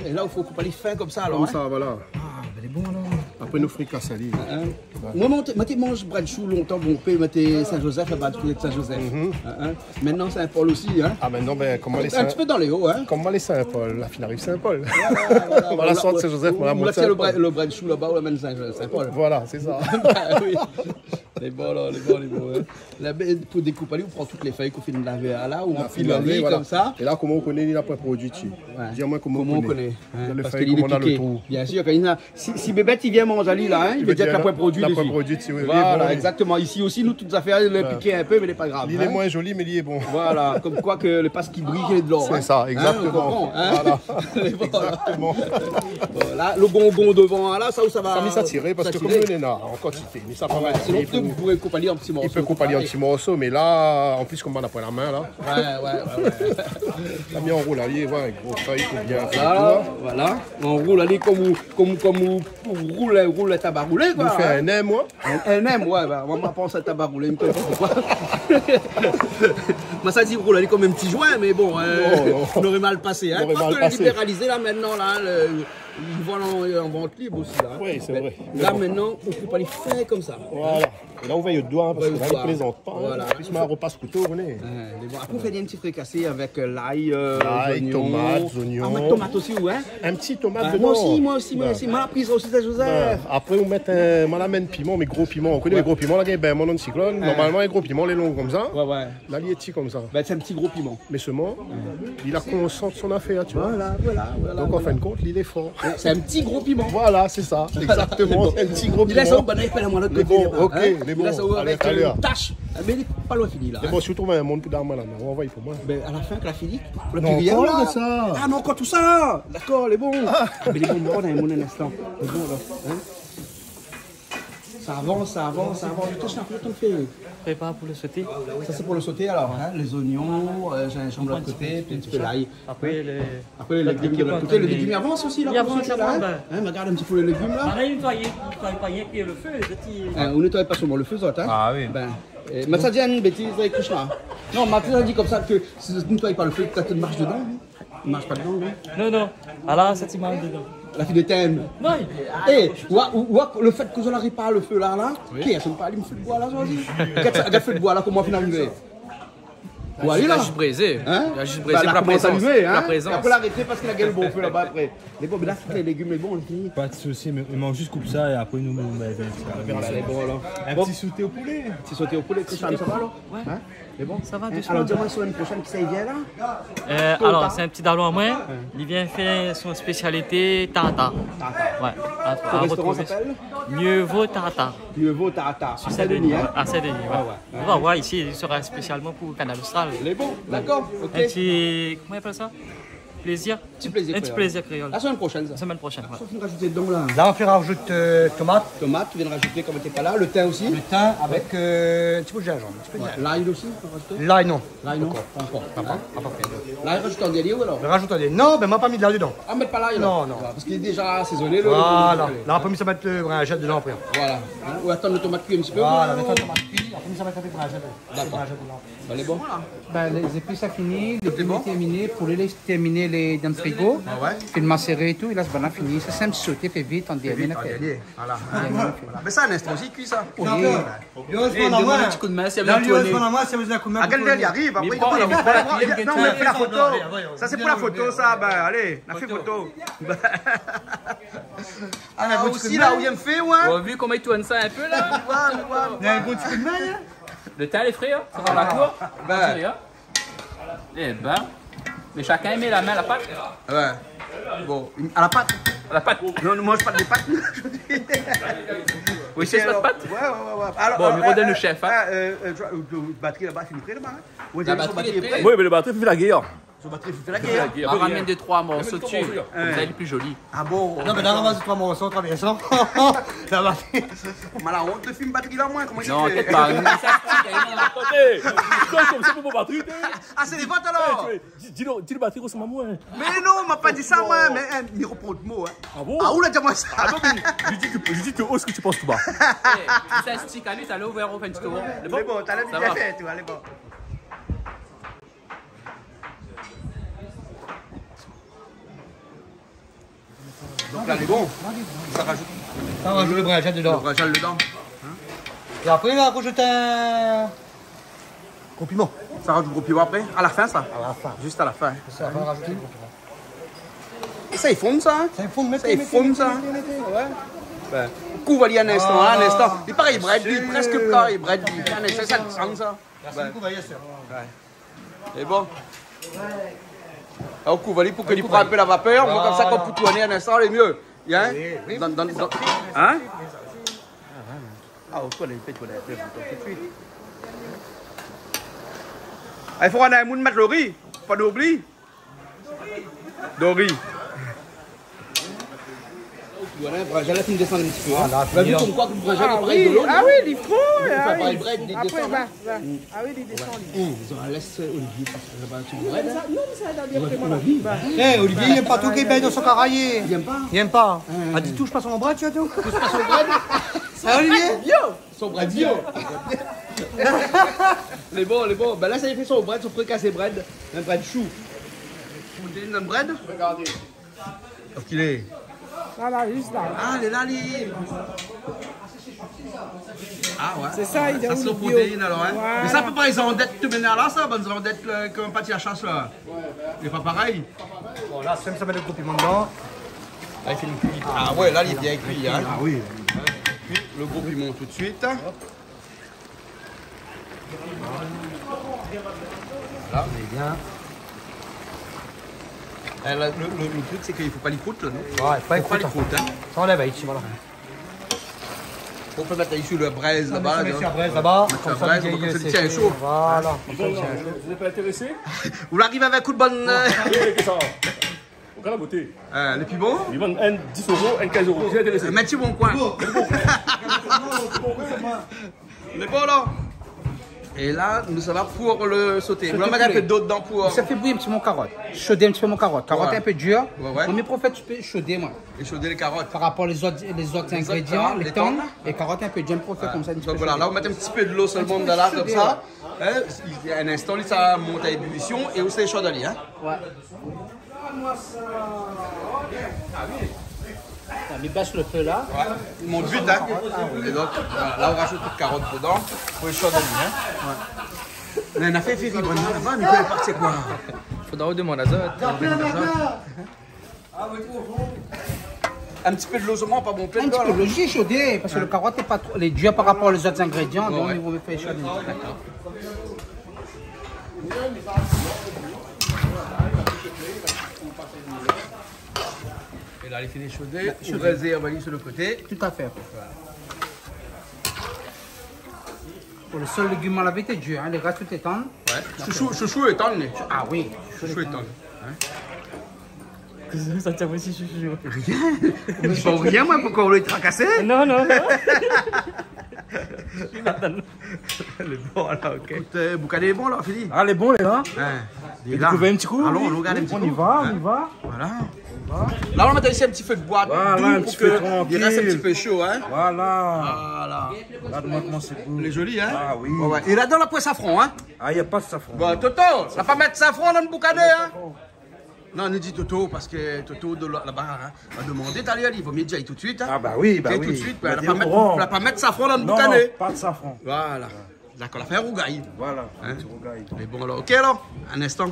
Et là, il faut couper les fins comme ça, alors. Comme ça, voilà. Ah, ben, elle est bon, alors. Après, nous frites à salir. Moi, je mange bras de chou longtemps, mon père mettait Saint-Joseph, là-bas, de Saint-Joseph. Maintenant, Saint-Paul aussi, hein. Ah, maintenant, ben, comment les un petit peu dans les hauts, hein. Comment les Saint-Paul? La finale arrive Saint-Paul. Voilà, sorte Saint-Joseph, on la tient le bras de chou là-bas, on l'amène Saint-Paul. Voilà, c'est ça. Oui. Les bons, là, les bons. Là, pour découper, on prend toutes les feuilles qu'on fait de laver là, on file la vie comme ça. Et là, comment on connaît il a pas produit dessus? Dis-moi comment on connaît. Les feuilles, comment on a le trou. Bien sûr, si Bébête il vient manger lui là, il veut dire qu'il n'a pas produit dessus. Voilà, exactement. Ici aussi, nous, toutes les affaires, il a piqué un peu, mais il n'est pas grave. Il est moins joli, mais il est bon. Voilà, comme quoi que le passe qui brille, il est de l'or. C'est ça, exactement. Voilà. Exactement. Voilà, le gongon devant, là, ça où ça va. Ça m'y s'attirer parce que comme il est là, en quantité, mais ça pas mal. Sinon, vous pourrez couper en petits morceaux. Il peut couper en petits morceaux, mais là, en plus, comme on a pris la main, là. Ouais. Là, bien, on roule à l'île, avec gros feuilles, pour bien faire. Voilà, on roule à l'île comme on roule à tabac roulé, quoi. On fait un M, moi. Un M, ouais, on m'a pensé à tabac roulé, mais pourquoi. Moi, ça dit roule à l'île comme un petit joint, mais bon, on aurait mal passé. Hein. On aurait mal passé. Libéralisé, là, maintenant, là, Ils vendent en vente libre aussi là. Oui, c'est vrai. Là maintenant, on ne peut pas les faire comme ça. Voilà. Et là, on va y doigt parce que là, ils ne plaisantent pas. Voilà. Puis, on repasse couteau, on est. Après, on fait des petits fricassés avec l'ail, tomates, oignons. Ah, mais tomates aussi, ouais. Un petit tomate dedans. Moi aussi. Moi, la prise aussi, c'est Joseph. Après, on met un piment, mais gros piment. On connaît les gros piments. Là, il y a un mon cyclone. Normalement, les gros piments, les longs comme ça. Ouais. Là, il est petit comme ça. C'est un petit gros piment. Mais seulement, il a conscience de son affaire, tu vois. Voilà. Donc, en fin de compte, il est fort. C'est un petit gros piment. Voilà, c'est ça. Exactement. C'est un petit gros piment. Il laisse ça au banane, il moi l'autre côté. Ok, les bons. Avec une tâche. Mais il n'est pas loin fini là. Mais bon, si vous trouvez un monde pour d'armes là, on va y pour moi. Mais à la fin, que la fini. Non, encore de ça. Ah non, encore tout ça. D'accord, les bons. Mais les bons, on a un bon instant. Les bons là. Ça avance. Je touche un peu ton fait. Prépare pour le sauter. Ça c'est pour le sauter alors. Les oignons, j'ai un chambre de l'autre côté, puis un petit peu l'ail. Après les légumes de l'autre côté. Les légumes avancent aussi là. Il avance là. Regarde un petit peu les légumes là. Pareil, nettoyer pas rien que le feu. On nettoie pas seulement le feu, ça. Ah oui. Mais ça dit une bêtise avec Krishna. Non, Mathieu a dit comme ça que si tu ne nettoies pas le feu, peut-être qu'il marche dedans. Il marche pas dedans, oui. Non. Alors, ça t'y marche dedans. La fille de thème. Non. Le fait que je n'arrive pas le feu là, qui est-ce qu'on peut aller me faire le bois là, ça dit? Regarde le feu de bois là, comment on finit arriver? Il a juste brisé. Il a juste brisé pour la présence. Après l'arrêter parce qu'il a gagné le bon feu là-bas après. Les bons, mais là, les légumes, les bons, on finit. Pas de soucis, mais on mange juste coupe ça et après nous met un petit sauté au poulet. Un petit sauté au poulet, ça va alors? Ouais. C'est bon? Ça va, doucement. Alors, dis-moi la semaine prochaine qui ça y vient là? Alors, c'est un petit dallon à moi. Il vient faire son spécialité tartare. Ouais. Le restaurant s'appelle? Mieux vaut tartare. Mieux vaut tartare. Sur Saint-Denis, hein? À Saint-Denis, ouais. On va voir ici, il sera spécialement pour le Canal Austral. Les bons, d'accord. Un petit. Comment on appelle ça? Plaisir. Petit plaisir. Un petit plaisir créole. La semaine prochaine. La semaine prochaine. Sauf qu'on rajouter dedans là. Là, on fait rajouter tomate. Tomate, tu viens de rajouter comme tu n'es pas là. Le thym aussi. Le thym avec un petit peu de gingembre. L'ail aussi. L'ail non. L'ail non. Pas encore. L'ail rajoute en délier ou alors? Je rajoute en délier. Non, ben moi pas mis de l'ail dedans. Ah, mettre pas l'ail? Non. Parce qu'il est déjà assaisonné. Voilà. Là, on peut mettre le bringette dedans après. Voilà. Ou attendre le tomate cuit un petit peu. Voilà, mettre le tomate cuit. On peut mettre un peu de bringette. D'accord. Elle est bon. Les épices ça fini, les légumes terminés, poulet les terminé les dans le frigo. Fait le macérer et tout, et là c'est bien fini. Ça c'est un petit sauté, fait vite, on dit bien fait. Voilà. Mais ça, un instant aussi cuit ça. Oui. Demande un petit coup de main si elle veut tourner. Ah, quel il arrive, après il prend non, on a fait la photo. Ça c'est pour la photo, ça. Ben allez, on a fait photo. Ah, aussi là où il me fait, ouais. On a vu comment il tourne ça un peu là. Il y a un gros petit coup de main, hein. Le temps les frères, ça va dans la cour. Eh ben, mais chacun met la main à la pâte. Ouais. Bon, à la pâte. À la pâte. Non, ne mange pas des pâtes. Oui, c'est pas de pâte. Ouais. Alors, bon, mais redonne le chef. Batterie là-bas, c'est prêt là-bas. La batterie est prête. Oui, mais le batterie fait la guerre. Sur batterie, fait la guerre. On ramène 2-3 morceaux dessus. Comme ça, il est plus joli. Ah bon? Non, mais dans la base de 3 morceaux, on travaille ça. La batterie. Mais la honte de film batterie là, moins. Comment il fait? Non, t'inquiète pas. Comme ça pour mon batterie. Ah, c'est les votes alors? Dis le batterie ressemble à moi. Mais non, on m'a pas dit ça, moi. Mais il reprend le mot. Ah bon? Ah, où l'a dit moi ça? Ah non, mais je dis que haut ce que tu penses tout bas. C'est un stick à lui, t'as ouvert au fin du tour. C'est bon, t'as l'air bien fait, tu vois, allez bon. Donc là, les bons, ça rajoute le bringette dedans. Le bringette dedans. Et après, il va rajouter un gros piment. Ça rajoute gros piment après? À la fin, ça? À la fin. Juste à la fin. Ça va rajouter le gros piment. Et ça, il fonde ça? Ça, il fonde, ça. Ouais. Ben, couvre-lui un instant, un instant. Il paraît bread, il est presque plat, il bread. Un instant, ça sent ça. C'est bon. Alors, couvre-lui pour qu'il prenne un peu la vapeur. Comme ça, quand vous tournez un instant, c'est mieux. Hein? Hein? Ah, au toilette, tout de suite. Il faut un monde mettre le riz, pas d'oubli. De riz. Voilà, Brajal, tu me descends un petit peu. Tu as vu comme quoi que Brajal est pareil de l'eau? Ah oui, il faut. Après, il descend. Ah oui, il descend. Ils ont laissé Olivier parce que là-bas, tu me bread. Non, mais ça va bien après. Eh, Olivier, il n'aime pas tout qui est dans son caraillé. Il n'aime pas? Il n'aime pas. Ah, dis touche pas son bread, tu as tout. Touche pas son bread? Ah, Olivier? Bio! Son bread bio! Les bons. Ben là, ça y fait son bread, son fricassé bread. Un bread chou. Vous me donnez un bread? Regardez. Parce qu'il est. Là, juste là. Ah, les là, les... Ah ouais. C'est ça, il est ça où c'est le le bio? protéine alors, hein. Voilà. Mais ça peut pas, ils ont d'être te mener là, ça, bonnes ondettes comme pas à chasse là. C'est pas pareil. Bon, là, ça met le gros piment dedans. Là, il fait une cuite. Ah ouais, là, il est bien cuit, hein. Ah oui. Le gros piment tout de suite. Là, c'est bien. Le truc, c'est qu'il ne faut pas les croûtes, là, non? Ouais, pas les croûtes. Hein. Ça enlève ici, voilà. On peut mettre ici la braise là-bas. On peut mettre la braise là-bas. Comme ça, il tient chaud. Voilà. Vous n'êtes pas intéressé? Vous l'arrivez avec un coup de bonne... Regarde la beauté. Les plus bons? Ils vendent un 10 €, un 15 €. Vous êtes intéressé? Mettez bon coin. On est bon là? Et là, nous ça va pour le sauter. On va mettre un peu d'eau dedans pour... Ça fait bouillir un petit peu mon carotte. Chauder un petit peu mon carotte. Carotte un peu dure. Ouais. Mon prophète, tu peux chauder moi. Et chauder les carottes. Par rapport aux autres ingrédients, les tonnes, et carottes un peu dure, prophète comme ça. Donc voilà, là on met un petit peu de l'eau seulement dans là comme ça. Il y a un instant, ça monte à ébullition et on se les chaudali. Hein? Ouais. Il baisse le feu là. Ouais. Il monte vite, hein. Et donc, voilà, là on rajoute toute carotte dedans pour les chaudali. Hein? Ouais. On a fait bonne là-bas, mais quoi, c'est quoi? Il faudra demander à ça. Un petit peu de l'eau seulement, pas bon plein de l'eau. Un petit peu de l'eau, j'ai chaudé, parce que le carotte n'est pas trop... Les durs par rapport aux autres ingrédients, donc ils vont me faire chauder. D'accord. Et là, il finit chaudé. On réserve sur le côté. Tout à fait. Voilà. Pour le seul légume à la vérité dur, hein, les gars, tout est tendre. Ouais. Chouchou est tendre. Ah oui. Chouchou est tendre. Qu'est-ce que ça tient aussi, chouchou? Rien. Je ne sais rien, moi, pourquoi on l'a tracassé? Non. Le bon, là, ok. Écoute, Boucané est bon, là, Philippe. Ah, les bons, les gars. Vous découvrez un petit coup? Allons, on regarde un petit coup. On y va. Voilà. Là, on va mettre ici un petit feu de boîte. Voilà, un petit peu tranquille. Il reste un petit peu chaud, hein. Voilà. Regarde-moi comment c'est beau. Il est joli, hein. Ah oui. Ouais. Et là-dedans, la poêle safran, hein. Ah, il n'y a pas de safran. Bon, Toto, on va pas mettre safran dans le Boucané, hein. Non, on dit Toto parce que Toto de là-bas a demandé d'aller, il vaut mieux dire tout de suite. Hein. Ah bah oui, tout de suite, on ne va pas mettre safran dans le Boucané. Non, pas de safran. Voilà. D'accord, on va faire rougaille. Voilà, rougaille. Mais bon, alors, ok, alors, un instant.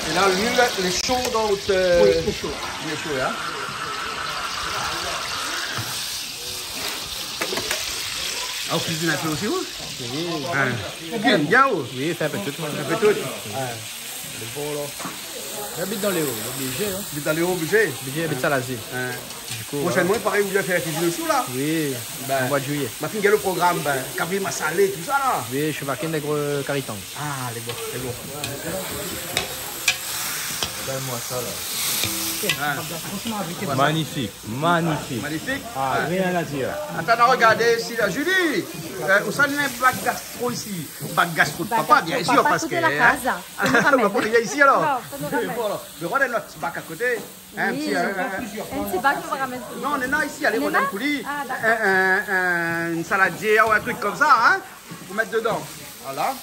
Et là, l'huile, elle est chaude dans votre... Oui, il est chaud. Il est chaud, hein. Ah, vous cuisinez un peu aussi, vous? Oui. Bien, vous? Oui, fait un peu tout. Un peu tout. C'est bon, là. J'habite dans les hauts, obligé. Hein. J'habite dans les hauts, obligé? Obligé, j'habite à l'Asie. Prochainement, pareil, vous voulez faire cuisiner le chou, là? Oui, au mois de juillet. Ma fille, le programme, cabri massalé, tout ça, là? Oui, je suis marqué un gros caritang. Ah, les bons, les bons. Donne-moi ça, là. Magnifique. Magnifique. Ah, rien à dire. Attends, regardez ici, là. Julie, où ça n'est pas de gastro ici? Pas de gastro de papa, bien sûr, parce que... On va pas ici, alors. Le roi de notre petit bac à côté. Un petit bac pour ramener. Non, on est là, ici, allez, on a un coulis. Une saladière ou un truc comme ça, hein? Pour mettre dedans. Voilà.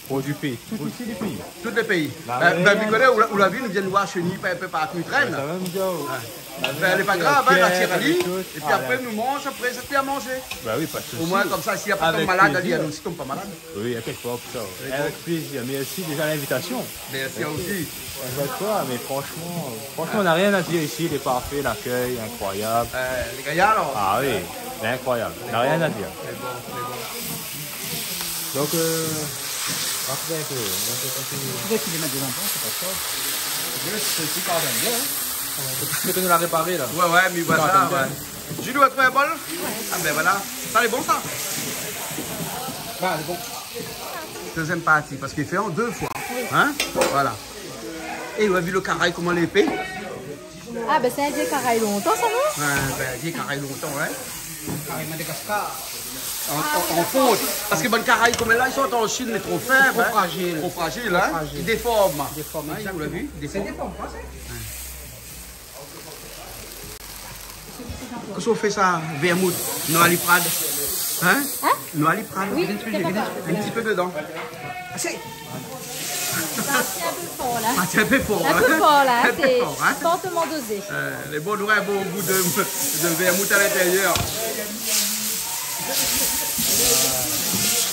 Pour du pays. Tout ici du pays. Tous les pays. Où la ville, nous vient de voir chenille un peu partout, ils traînent. Elle n'est pas grave, la tirali. Et puis après, nous mange, après, ça fait à manger. Bah oui, pas de souci. Au moins, comme ça, s'il n'y a pas de malade, elle dit à nous, si tu pas malade. Oui, à quelque part, ça. Avec plaisir. Merci déjà l'invitation. Merci aussi. Mais franchement, on n'a rien à dire ici. Il est parfait, l'accueil, incroyable. Les gaillards, alors? Ah oui, c'est incroyable. On n'a rien à dire. C'est bon. Donc, après un peu. Tu veux qu'il les mette dedans, c'est pas ça. C'est aussi quand même bien. Tu peux nous la réparer là. Ouais, mais voilà. Julie, tu as trouvé un bol? Ah ben voilà. Ça, c'est bon, ça? Bah, c'est bon. Deuxième partie, parce qu'il fait en 2 fois. Hein? Voilà. Et vous avez vu le caraï, comment l'épée? Ah ben c'est un vieux caraï longtemps, ça non? Ouais, un vieux caraï longtemps, ouais. Caraï Madagascar. En faute. Parce que bonne caraï comme là, ils sont en Chine, mais trop faibles. Trop fragiles. Trop fragiles, hein? Ils déforment. Hein, vous l'avez vu? C'est déforme, pas ça? Qu'est-ce qu'on fait ça? Vermouth, Noali Prade. Hein? Noali Prade. Oui, un petit peu dedans. Assez. c'est un peu fort là. Ah, c'est un peu fort. Un peu fort là, Un peu c'est fort, hein. fortement dosé. Les bons auraient un bon goût de vermouth à l'intérieur.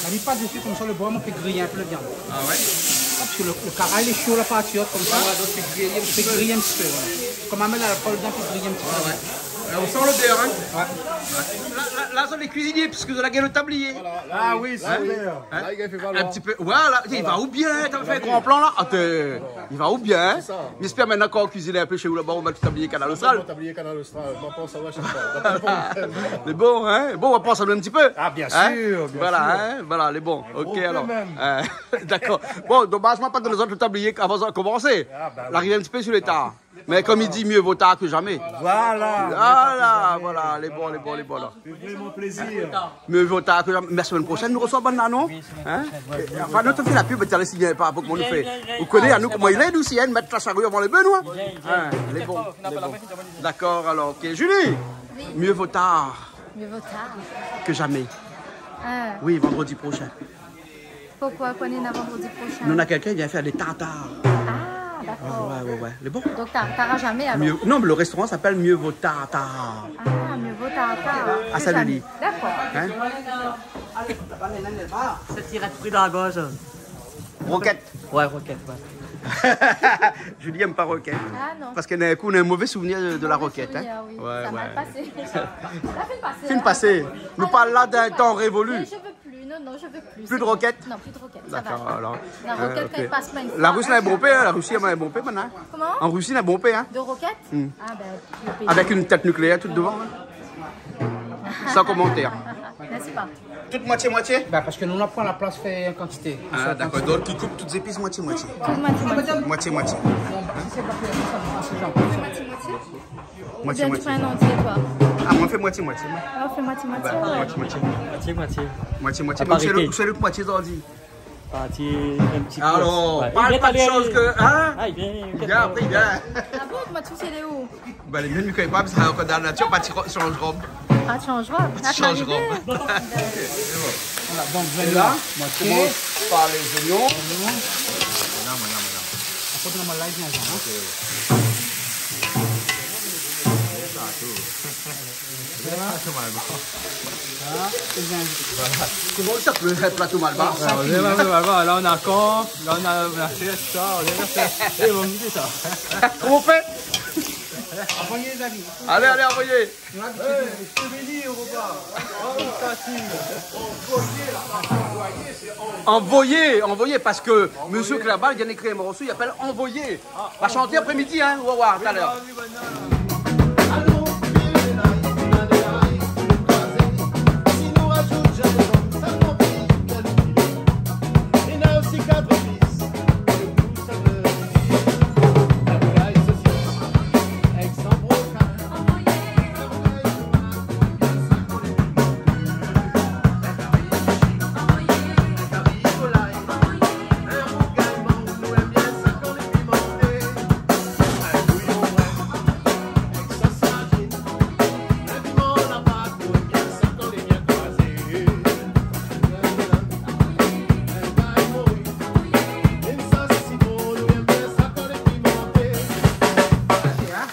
On ne pas dessus comme ça, le bois, on fait griller un peu le viande. Ah ouais? Parce que le carré, il est chaud, la pâte comme ça. Donc c'est griller un petit peu. Voilà. Comme on met l'alcool dedans, il fait griller un petit peu. Ouais. On sent l'odeur, hein? Ouais. Là, sont les cuisiniers, puisque de la gueule au tablier. Ah oui, c'est l'odeur. Là, il fait un petit peu. Voilà, il va où bien? T'as fait un grand plan là? Il va où bien? J'espère maintenant qu'on cuisine un peu chez vous là-bas, on va tout tablier Canal Austral. Tablier Canal Austral, on pense à ça, je sais pas. Les bons, hein? Bon, on va penser à un petit peu. Ah, bien sûr, bien voilà, sûr. hein? Voilà, les bons. Ok, alors. D'accord. Bon, dommage, pas de les autres tabliers avant de commencer. L'arriver un petit peu sur l'état. Mais comme il dit, mieux vaut tard que jamais. Voilà. Voilà, les bons là. C'est vraiment plaisir. Mieux vaut tard que jamais. Mais la semaine prochaine, nous recevons un non? Hein? Enfin, nous te fait la pub, mais tu as si bien pas pour qu'on nous fait. Vous connaissez à nous comment il est, nous, si elle mettre la charrue avant les bœufs, nous? Les bons. D'accord, alors, ok. Julie, mieux vaut tard Mieux vaut tard. que jamais. Ah, Oui, vendredi prochain. pourquoi qu'on est là vendredi prochain? Nous, on a quelqu'un qui vient faire des tartares. Ah, d'accord. Ouais. Les bons. Donc t'auras jamais alors? Non, mais le restaurant s'appelle Mieux vaut tartare. Ah, mieux vaut tard. À Saint-Denis. D'accord. Hein? C'est tiré de fruits dans la gorge. Roquette. Ouais, roquette, ouais. Julie n'aime pas roquette. Ah non. Parce qu'on a un mauvais souvenir de la roquette. Hein? Oui. Ouais, Ça ouais. m'a passé. Ça Film passé. Nous parlons là d'un temps révolu. Mais je veux plus, non, je veux plus. Plus de roquettes? Non, plus de roquettes. Ça D'accord, va. alors. La roquette, quand ok. elle passe pas une fois. La Russie a un bon paix, hein? La Russie a un bon paix maintenant. Comment? En Russie, elle a un bon paix. Hein? De roquettes? Ah ben, le pays. Avec une tête nucléaire tout devant. Hein? Sans commentaire. N'est-ce pas? Toute moitié-moitié? Bah, parce que nous, on prend la place fait en quantité. Ah, d'accord. Donc, tu coupes toutes les épices moitié-moitié. Moitié-moitié. Ou bien tu Moitié-moitié. prends un entier, toi? Ah, moi, on fait moitié-moitié. Ah, on fait moitié-moitié. Ouais, Ouais. moitié-moitié. Moitié-moitié. Moitié-moitié. À Donc, c'est parité. le moitié d'ordi. Partie un petit peu. Alors, Ouais. parle pas de choses que. Hein? Ah, il vient. Il vient après, il vient. Ah bon, moi, tu sais, elle est où? Bah, les mêmes ne pas, parce que ça encore dans la nature, pas de change robe. Ah, tu changes robe. Tu changes robe. Voilà, donc Et là, on moitié. commence par les oignons. Après, on a la live, hein. Comment ça peut être plateau malbar? Là, on a corps, là, on a fait ça, on a fait. Et on dit ça. Comment on fait? Envoyez les avis. Allez, envoyez. Envoyez, parce que monsieur Clabal vient d'écrire un morceau, il appelle Envoyer. On va chanter après-midi, hein, on va voir tout à l'heure.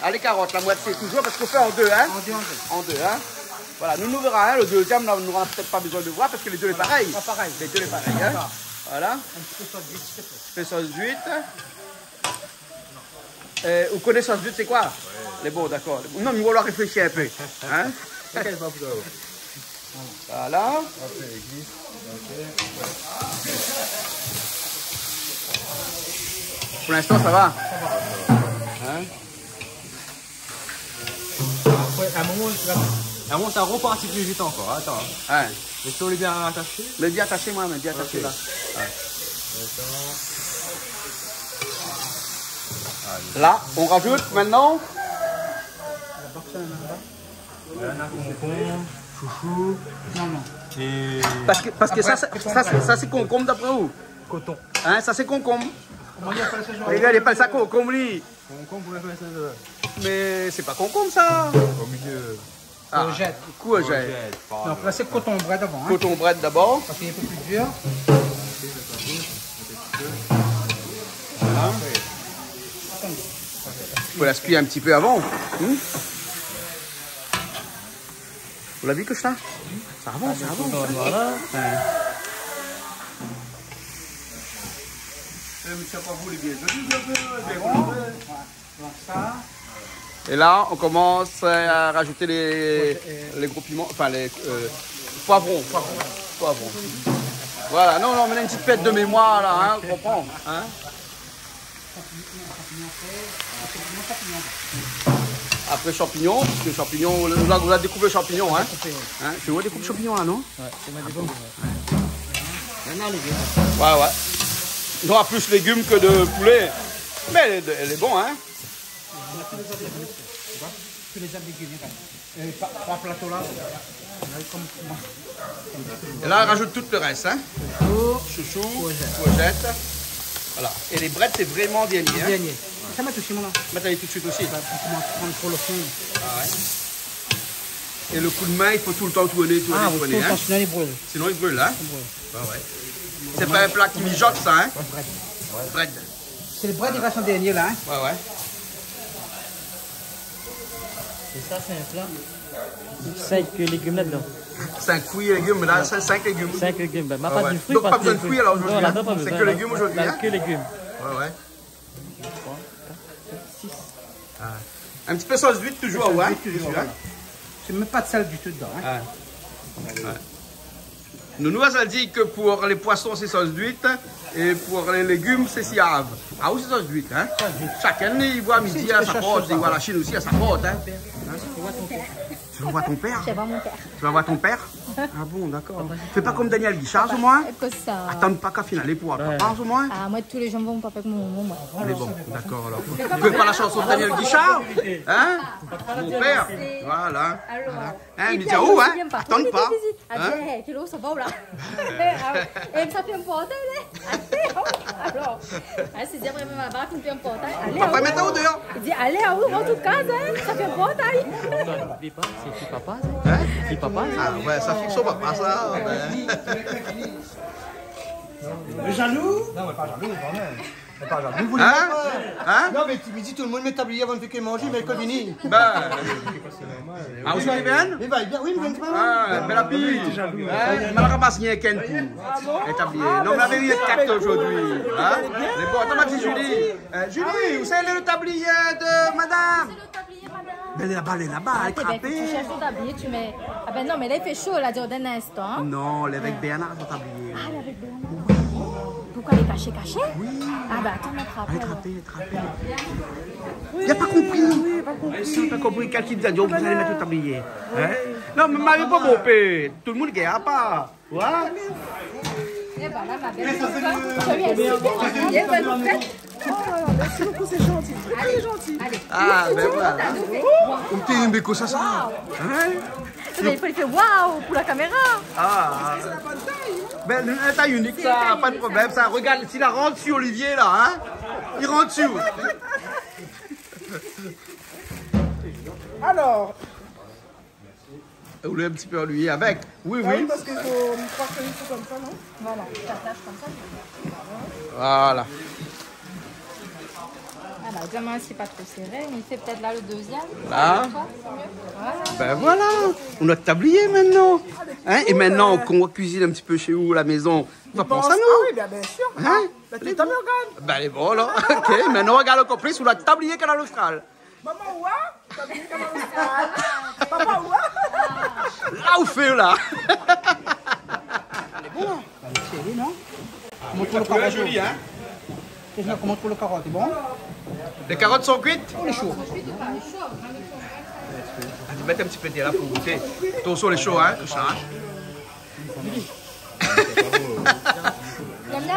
Allez, carottes, la moitié toujours, parce qu'on fait en deux, hein? En deux, hein? Voilà, nous verrons, hein? Le deuxième, on n'aura peut-être pas besoin de voir, parce que les deux est pareil. Pas pareil. Les deux est pareil, hein? Voilà. Un petit peu sauce d'huile, s'il te plaît. Fais sauce d'huître. Vous connaissez sauce d'huître, c'est quoi? Les bons, d'accord. Non, mais on va leur réfléchir un peu. Hein? Voilà. Pour l'instant, ça va. Hein? À un moment, ça repartit plus vite encore. Attends. Ouais. Mais si on est bien attaché. Mais bien attaché, moi, mais bien attaché là. Ouais. Là, on rajoute maintenant. Concombre, chouchou. Non. Et. Parce que ça c'est concombre d'après vous. Coton. Hein, ça c'est concombre. Comment dire, appelle ça genre? Regarde, il appelle ça concombre, lui. Concombre, vous l'avez fait Mais c'est pas concombre, ça. au milieu. Courgette. Courgette. Donc là, c'est coton bread d'abord. Hein. Coton bread d'abord. Parce qu'il est un peu plus dur. Il faut la cuire un petit peu avant. Vous l'avez vu que ça? Ça avance, ça avance. Voilà. Et là, on commence à rajouter les gros piments, enfin les poivrons. Voilà, non, on met une petite pète de mémoire là, hein, on comprend. Hein? Après champignons, parce que champignons, là vous avez découpé les champignons, hein? Tu vois découper les champignons là, non? Ouais, c'est ma découpe. Ouais. Il y aura plus de légumes que de poulet. Mais elle est bon, hein? Et là, on rajoute tout le reste, hein? Chouchou, courgette. Voilà. Et les brettes, c'est vraiment dernier. Hein? Ça m'a touché, moi. Mettre tout de suite aussi. Ça commence à prendre trop le fond. Ah ouais. Et le coup de main, il faut tout le temps tourner, tourner. Hein? Sinon, il brûle. Sinon, il brûle, hein? Ah ouais. C'est pas un plat qui mijote, ça, hein? Bread. C'est le bread, il reste en dernier, là, hein? Ouais. Et ça, c'est un plat. 5 légumes là-dedans. 5 fruits et légumes, mais là, c'est 5 légumes. 5 légumes. Ben, pas de fruits. Donc, pas besoin de fruits alors aujourd'hui. Hein? C'est que légumes aujourd'hui. Hein? Que légumes. Ouais. 3, 4, 6. Un petit peu sauce d'huile toujours, ouais. C'est même pas de sel du tout dedans. Hein? Nous a dit que pour les poissons, c'est sauce d'huître et pour les légumes, c'est siave. Ah oui, c'est sauce d'huître. Hein? Chacun, il voit à midi à sa porte, il voit la Chine aussi à sa porte. Hein? Tu vas voir ton père? Je vais voir mon père. Tu vas voir ton père? Ah bon, d'accord. Fais pas comme Daniel Guichard, au moins. Ça... Attends pas qu'à finale pour papa, au moins. Ah, moi, tous les gens vont pas avec mon moi. Mais bon, d'accord alors. Tu fais pas la chanson de Daniel Guichard? Hein? Mon père? Voilà. Hein, il me dit où, hein? Attends pas. Hein? Kilo, ça va là. Et ça fait un portail, alors, c'est dire vraiment ma barre qui me fait un portail. Papa, maintenant où dehors? Il dit, allez, à où, en toute cas, ça fait un portail. C'est papa, ça? C'est papa, ça? Ah ouais, ça fixe au papa, ça. Le jaloux? Non, mais pas jaloux, quand même. Mais pas jaloux, vous hein? Non, mais tu me dis, tout le monde met tablier avant de faire manger, mais que Vini. Ah, vous allez bien? Il va bien, oui, mais bien. Ah, belle appui. Je me ramasse rien qu'un pour établir. Non, mais la vérité est 4 aujourd'hui. Hein? Mais bon, attends, ma petite Julie. Julie, vous savez le tablier de madame? Ben là-bas, elle est là-bas, elle est crapée. Tu cherches ton tablier, tu mets... Ah ben non, mais là, il fait chaud, là, d'un instant. Non, elle est avec Bernard, ton tablier. Ah, elle est avec Bernard. Pourquoi elle est cachée? Oui. Ah ben attends, elle est crapée. Il n'a pas compris. Oui, pas compris. Si on n'a pas compris, quelqu'un dit, vous allez mettre le tablier. Hein? Non, mais Marie, pas mon père. Tout le monde ne regarde pas. Ouais. Eh ben là, ma belle, je lui ai expliqué. Oh, merci beaucoup, c'est gentil. Très gentil. Allez. Ah, ben voilà. Où t'es un béco, ça? Hein? Il faut faire waouh pour la caméra. Ah. Ben, une taille unique, ça, pas de problème. Ça, regarde, s'il rentre sur Olivier, là, hein? Il rentre dessus. Alors. Vous voulez un petit peu ennuyer avec? Oui. Oui, parce qu'il faut une croire que c'est comme ça, non? Voilà, ça tâche comme ça. Voilà. Voilà, demain, c'est pas trop serré, mais c'est peut-être là le deuxième. Là. Voilà. Ben voilà, on a tablier maintenant. Hein? Et maintenant qu'on cuisine un petit peu chez vous à la maison, on va penser à nous. Ah oui, bien sûr. Hein? Ben, tu t'as mis regarde. Ben elle est bonne, là. Ok, maintenant regarde le complice sous la tablier canal austral. Maman, ouah? T'as mis canal austral. Papa, ouah? Là où fait, là. Elle est bonne, là. Elle est non? Comment tu l'as joli, hein? Comment pour le carotte, c'est bon? Les carottes sont cuites? On est chaud. Tu mets un petit peu de là pour goûter. Ton sol est chaud, hein? Tout ça.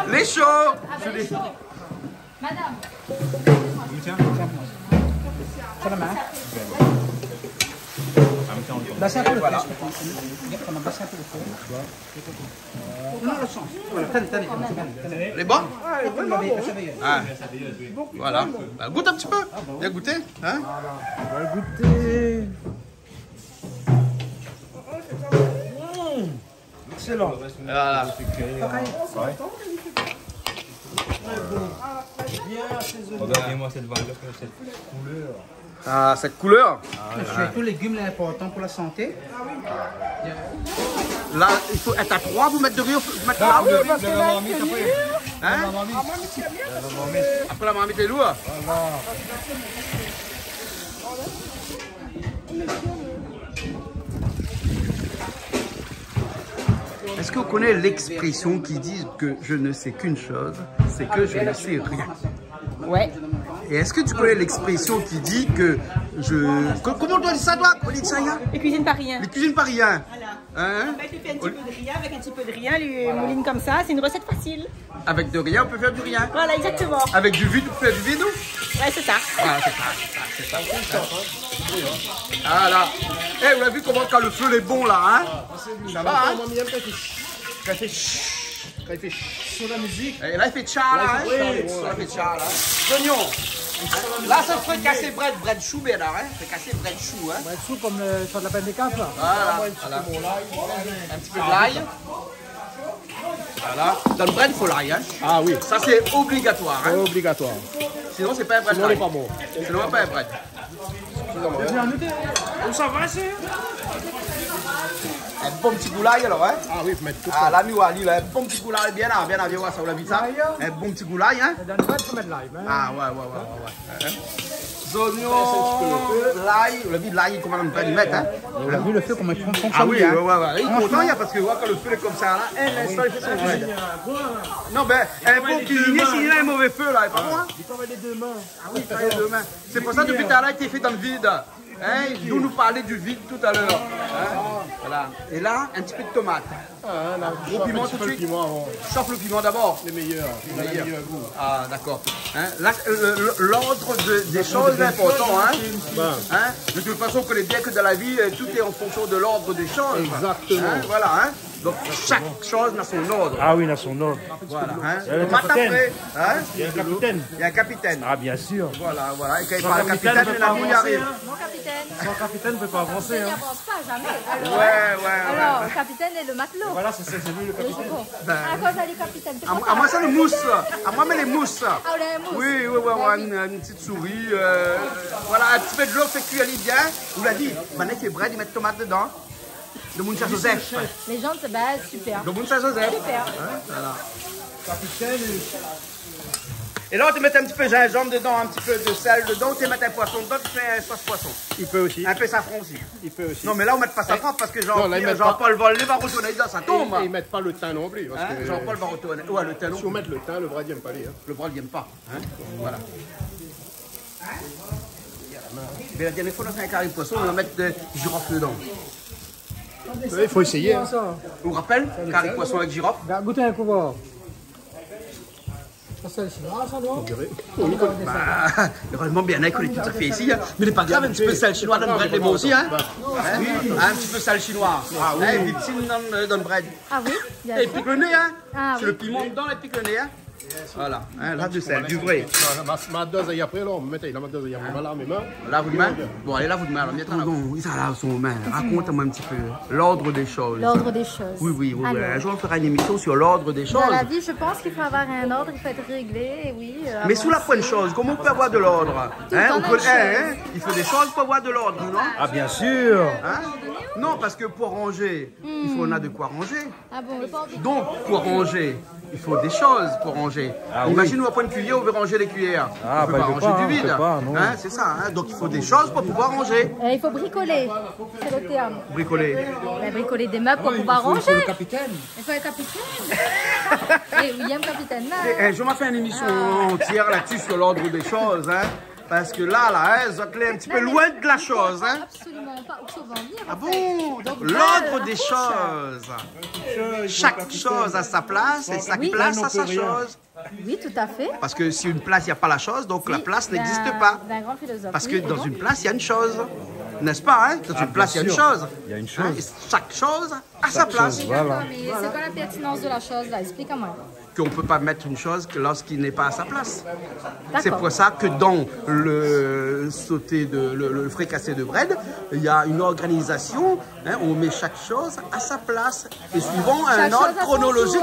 Les chauds! Madame. Sur la main. Bassez un peu le feu. Bassez un peu le feu. Non, le sens. Tenez. Les bons? Ah, voilà. Bah, goûte un petit peu. Viens goûter. Hein? On va goûter. Excellent. Voilà. Regardez-moi cette valeur, cette couleur. Ah, cette couleur. Surtout légumes, là, important pour la santé. Là, il faut être à 3, vous mettre de riz, vous mettre là. Oui, parce que là, c'est lourd. Hein? Après la marmite est lourde. Est-ce que vous connaissez l'expression qui dit que je ne sais qu'une chose, c'est que je ne sais rien? Ouais. Et est-ce que tu connais l'expression qui dit que comment on doit dire ça, toi? Comment on dit ça, hein? Les cuisines par rien. Les cuisines par rien. Hein? Avec un petit peu de rien, avec un petit peu de rien, les moulines comme ça, c'est une recette facile. Avec de rien, on peut faire du rien. Voilà, exactement. Avec du vide, on peut faire du vide, non? Ouais, c'est ça. Voilà, c'est ça. Ah là. Eh, vous avez vu comment quand le feu est bon, là, hein? Ça va, hein? Quand il fait sur la musique. Et là, il fait tcha, là, hein? Oui, là, il fait tcha, là. Oignons. Là, ça ferait casser bread chou, bien là, hein? Fait casser bread chou, hein? Bread chou comme sur la peine des capes, là. Voilà. Un petit peu de l'ail. Voilà. Dans le bread, il faut l'ail, hein? Ah oui. Ça, c'est obligatoire, hein? Obligatoire. Sinon, c'est pas un bread. Sinon, il n'est pas bon. Sinon, c'est pas un bread. On s'en va, c'est? Un bon petit goulaille alors, hein? Ah oui, il faut mettre tout. Ah, l'ami Wali, là, un bon petit goulaille, bien là, viens voir ça, vous l'avez vu ça? Un bon petit goulaille, hein? Dans le bread, il faut mettre l'ail. Ah, ouais. Oignons, l'ail, vous l'avez vu, l'ail, comment on peut y mettre, hein? Vous l'avez vu le feu, comment il fonctionne? Ah oui, bien. ouais. Il est content, parce que quand le feu est comme ça, là, un instant, il fait son bread. Non, ben, un bon cuisinier, s'il a un mauvais feu, là, il est pas bon, hein? Il faut mettre les deux mains. Ah oui, il faut les deux mains. C'est pour ça que depuis tout à l'heure, il était fait dans le vide. Hein, d'où nous parlait du vide tout à l'heure. Hein, voilà. Et là, un petit peu de tomate. Gros piment tout de suite. Chauffe le piment d'abord. Les meilleurs. Les meilleurs goût. Ah, d'accord. Hein, l'ordre des choses est important. Hein. Hein. De toute façon, on connaît bien que dans la vie, tout est en fonction de l'ordre des choses. Exactement. Hein, voilà. Hein. Donc, chaque chose n'a son ordre. Ah oui, il a son ordre. Voilà. Hein. Le capitaine. Hein. Il y a un capitaine. Il y a un capitaine. Ah, bien sûr. Voilà. Et quand il parle de capitaine, la mouille arrive. Mon capitaine. Sans capitaine, on ne peut pas avancer. Il Hein. n'avance pas, jamais. Ouais. Alors, le capitaine et le matelot. Voilà, c'est lui le capitaine. À cause du capitaine. À moi, c'est le mousse. À moi, mais les mousses. Ah, les mousses. Oui, une petite souris. Voilà, un petit peu de l'eau, fait cuire bien. Vous l'avez dit, Vanessa et Brad, ils mettent tomate dedans. De Mouncha Joseph. Les gens, c'est super. De Mouncha Joseph. Super. Hein, voilà. Capitaine. Et là, on te met un petit peu de gingembre dedans, un petit peu de sel dedans, tu mets un poisson dedans, tu fais un sauce poisson. Il peut aussi. Un peu safran aussi. Il peut aussi. Non, mais là, on ne met pas safran parce que Jean-Paul Volley va retourner dedans, ça tombe. Et ils ne mettent pas le thym non plus. Jean-Paul va retourner. Ouais, le thym non plus. Si on met le thym, le bras n'aime pas les. Le bras n'aime pas. Hein? Voilà. Mais la dernière fois, on a fait un carré de poisson, on va mettre des girofles dedans. Il faut essayer. Hein. Vous vous rappelez? Carré de poisson avec girofle. Goûtez un coup voir. Il est vraiment bien avec les tout à fait ici. Hein. Mais il n'est pas grave, un petit peu de sel chinois dans le bread, les mots aussi. Hein? Un petit peu de sel chinois. Victime dans le bread. Ah oui? Et pique le nez, hein? Ah, c'est le piment dedans, et pique le nez. Hein? Voilà, hein, là du sel, du vrai. Ma dose est après, là, on met la dose est après. Voilà, mes mains. Là-vous de main? Bon, allez, là-vous de main. Alors, il s'en lave son main. Raconte-moi un petit peu l'ordre des choses. L'ordre des choses. Oui. Un jour, on fera une émission sur l'ordre des choses. Dans la vie, je pense qu'il faut avoir un ordre, il faut être réglé, oui. Mais sous la bonne chose, comment on peut avoir de l'ordre? Il faut des choses pour avoir de l'ordre, non? Ah, bien sûr. Hein? Non, parce que pour ranger, il faut de quoi ranger. Ah bon, donc, pour ranger, il faut des choses pour ranger. Imagine, on va prendre une cuillère, on veut ranger les cuillères. On ne peut pas ranger du vide. C'est ça. Hein? Donc, il faut des choses pour pouvoir ranger. Il faut bricoler, c'est le terme. Bricoler. Bricoler des meubles pour pouvoir ranger. Il faut le capitaine. Il faut le capitaine. Et William capitaine là. Je vais faire une émission entière là-dessus sur l'ordre des choses. Hein? Parce que là, vous êtes un petit peu loin de la chose. Hein? Absolument pas. Où ça va en venir? Ah bon? L'ordre des choses. Chaque chose a sa place et chaque place a sa chose. Oui, tout à fait. Parce que si une place, il n'y a pas la chose, donc la place n'existe pas. D'un grand philosophe. Parce que dans une place, il y a une chose. N'est-ce pas? Hein? Dans une place, il y a une chose. Il y a une chose. Chaque chose a sa place. Voilà. Mais c'est quoi la pertinence de la chose là? Explique-moi. Qu'on ne peut pas mettre une chose que lorsqu'il n'est pas à sa place. C'est pour ça que dans le fricassé de bread, il y a une organisation, hein, on met chaque chose à sa place et suivant un ordre chronologique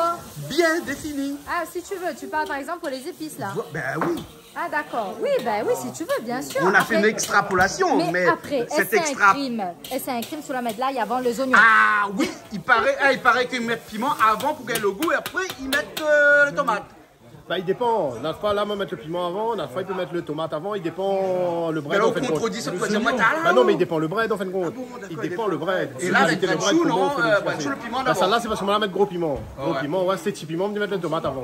bien défini. Ah si tu veux, tu parles par exemple pour les épices là. Ben oui. Ah d'accord, oui, ben oui, si tu veux, bien sûr. On a après, fait une extrapolation, mais après, cet est-ce un crime sur la médaille avant les oignons? Ah oui, il paraît qu'ils mettent piment avant pour qu'il y ait le goût et après ils mettent les tomates. Bah, il dépend. N'a pas là, mettre le piment avant, n'a pas il peut mettre le tomate avant, il dépend le bread. Mais là, on contredit ça, tu vas dire, moi, bah non, mais il dépend le bread en fin de compte. Il dépend le bread. Et là, avec le chou, non, le piment d'abord. Celle-là, c'est parce qu'on va mettre gros piment. Gros piment, ouais, c'est petit piment, on va mettre le tomate avant.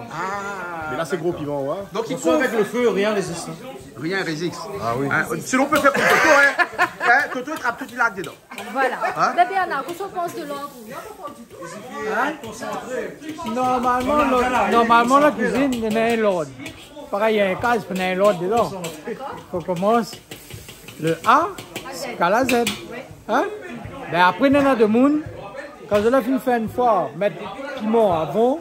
Mais là, c'est gros piment, ouais. Donc, il faut avec le feu, rien résiste. Rien résiste. Ah oui. Sinon, on peut faire comme Toto, hein. Toto, il trappe tout, il lac dedans. Voilà. Hein? Mais Bernard, qu'est-ce qu'on pense de l'ordre? Normalement, la cuisine, il y en a un l'ordre. Pareil, il y a un cas, il y a un l'ordre dedans. On commence le A jusqu'à la Z. Hein? Mais après, il y en a de monde. Quand je l'ai fait une fois, mettre piment avant,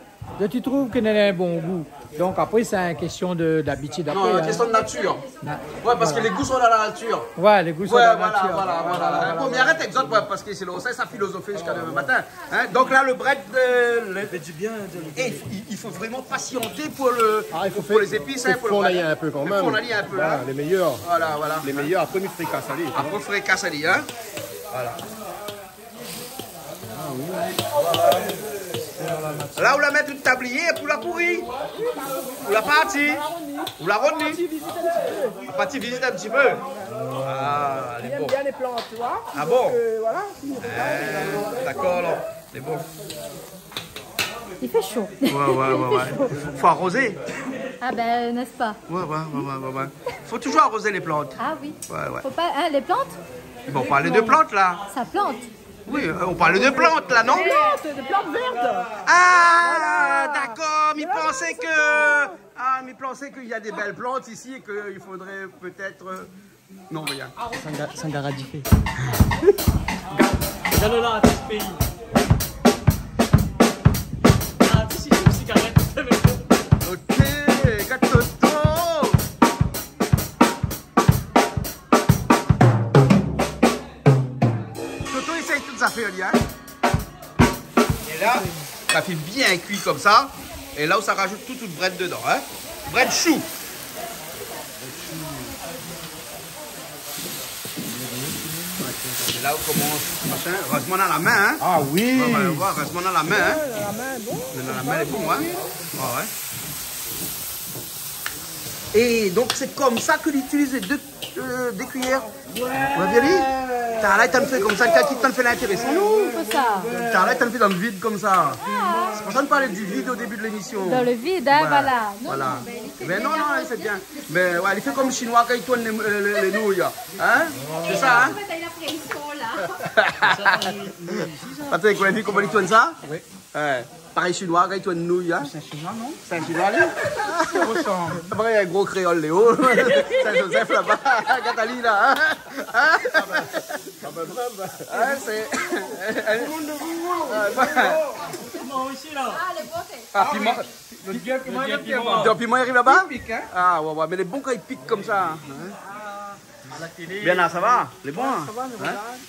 tu trouves qu'il y a un bon goût. Donc après, c'est une question d'habitude. Non, une question de nature. Ouais, parce que les goûts sont dans la nature. Ouais, les goûts sont dans la nature. Voilà. Bon, mais arrête exemple, parce que c'est sa philosophie jusqu'à demain matin. Hein? Donc là, le bread, fait du bien. il faut vraiment patienter pour les épices. Il faut fournalier un peu quand même. Un peu, voilà, les meilleurs. Voilà. Les meilleurs, après, il faut fricasse salé. Après, fricasse salé, hein. Voilà. Là, on la met une tablier pour la pourrie, ou la partie, ou la rodnie. La partie visite un petit peu. Ah, elle est bon. Bien les plantes, tu vois. Ah bon? Voilà. D'accord, là. C'est bon. Il fait chaud. Ouais. Faut arroser. Ah ben, n'est-ce pas? Ouais. Faut toujours arroser les plantes. Ah oui. Ouais. Faut pas, hein, les plantes? Bon, on parlait de plantes, là. Ça plante. Oui, on parlait de plantes, là, non? De plantes vertes. Ah, d'accord, mais pensait que... Ah, mais pensait qu'il y a des belles plantes ici et qu'il faudrait peut-être... Non, rien. Sangaradifé. Gallola à tel pays. Ah, tu sais, une cigarette. Ok, gâteau. Toto essaye toute sa feuille, hein. Et là, ça fait bien cuit comme ça. Et là où ça rajoute tout le bread dedans, hein. Bread chou. Et là où commence machin, reste-moi dans la main, hein. Ah oui. Reste-moi dans la main, hein. La main est bon. Dans la main, elle est bon, hein. Ouais. Et donc c'est comme ça que l'utilise des cuillères. On a bien dit? T'as là, t'en fais comme ça, quelqu'un qui t'en fait l'intéressant. Non, c'est ça. T'as là, t'en fais dans le vide comme ça. C'est pour ça qu'on parlait du vide au début de l'émission. Dans le vide, hein, Ouais, voilà. Voilà. Mais non, elle fait bien. Mais ouais, il fait comme le chinois quand il tourne les nouilles. Hein? C'est ça, hein? Attends, vous avez vu comment il tourne ça? Oui. Ouais. Pareil chinois quand il tourne nouilles. Hein? C'est un chinois, non? C'est un chinois, lui? Après, il y a un gros créole, Léo. Saint-Joseph là-bas. Cataline, là. Hein? C'est... Ah, piment. Le piment arrive là-bas? Ah, ouais, mais les bons quand ils piquent comme ça. Bien, ça va? Les bons?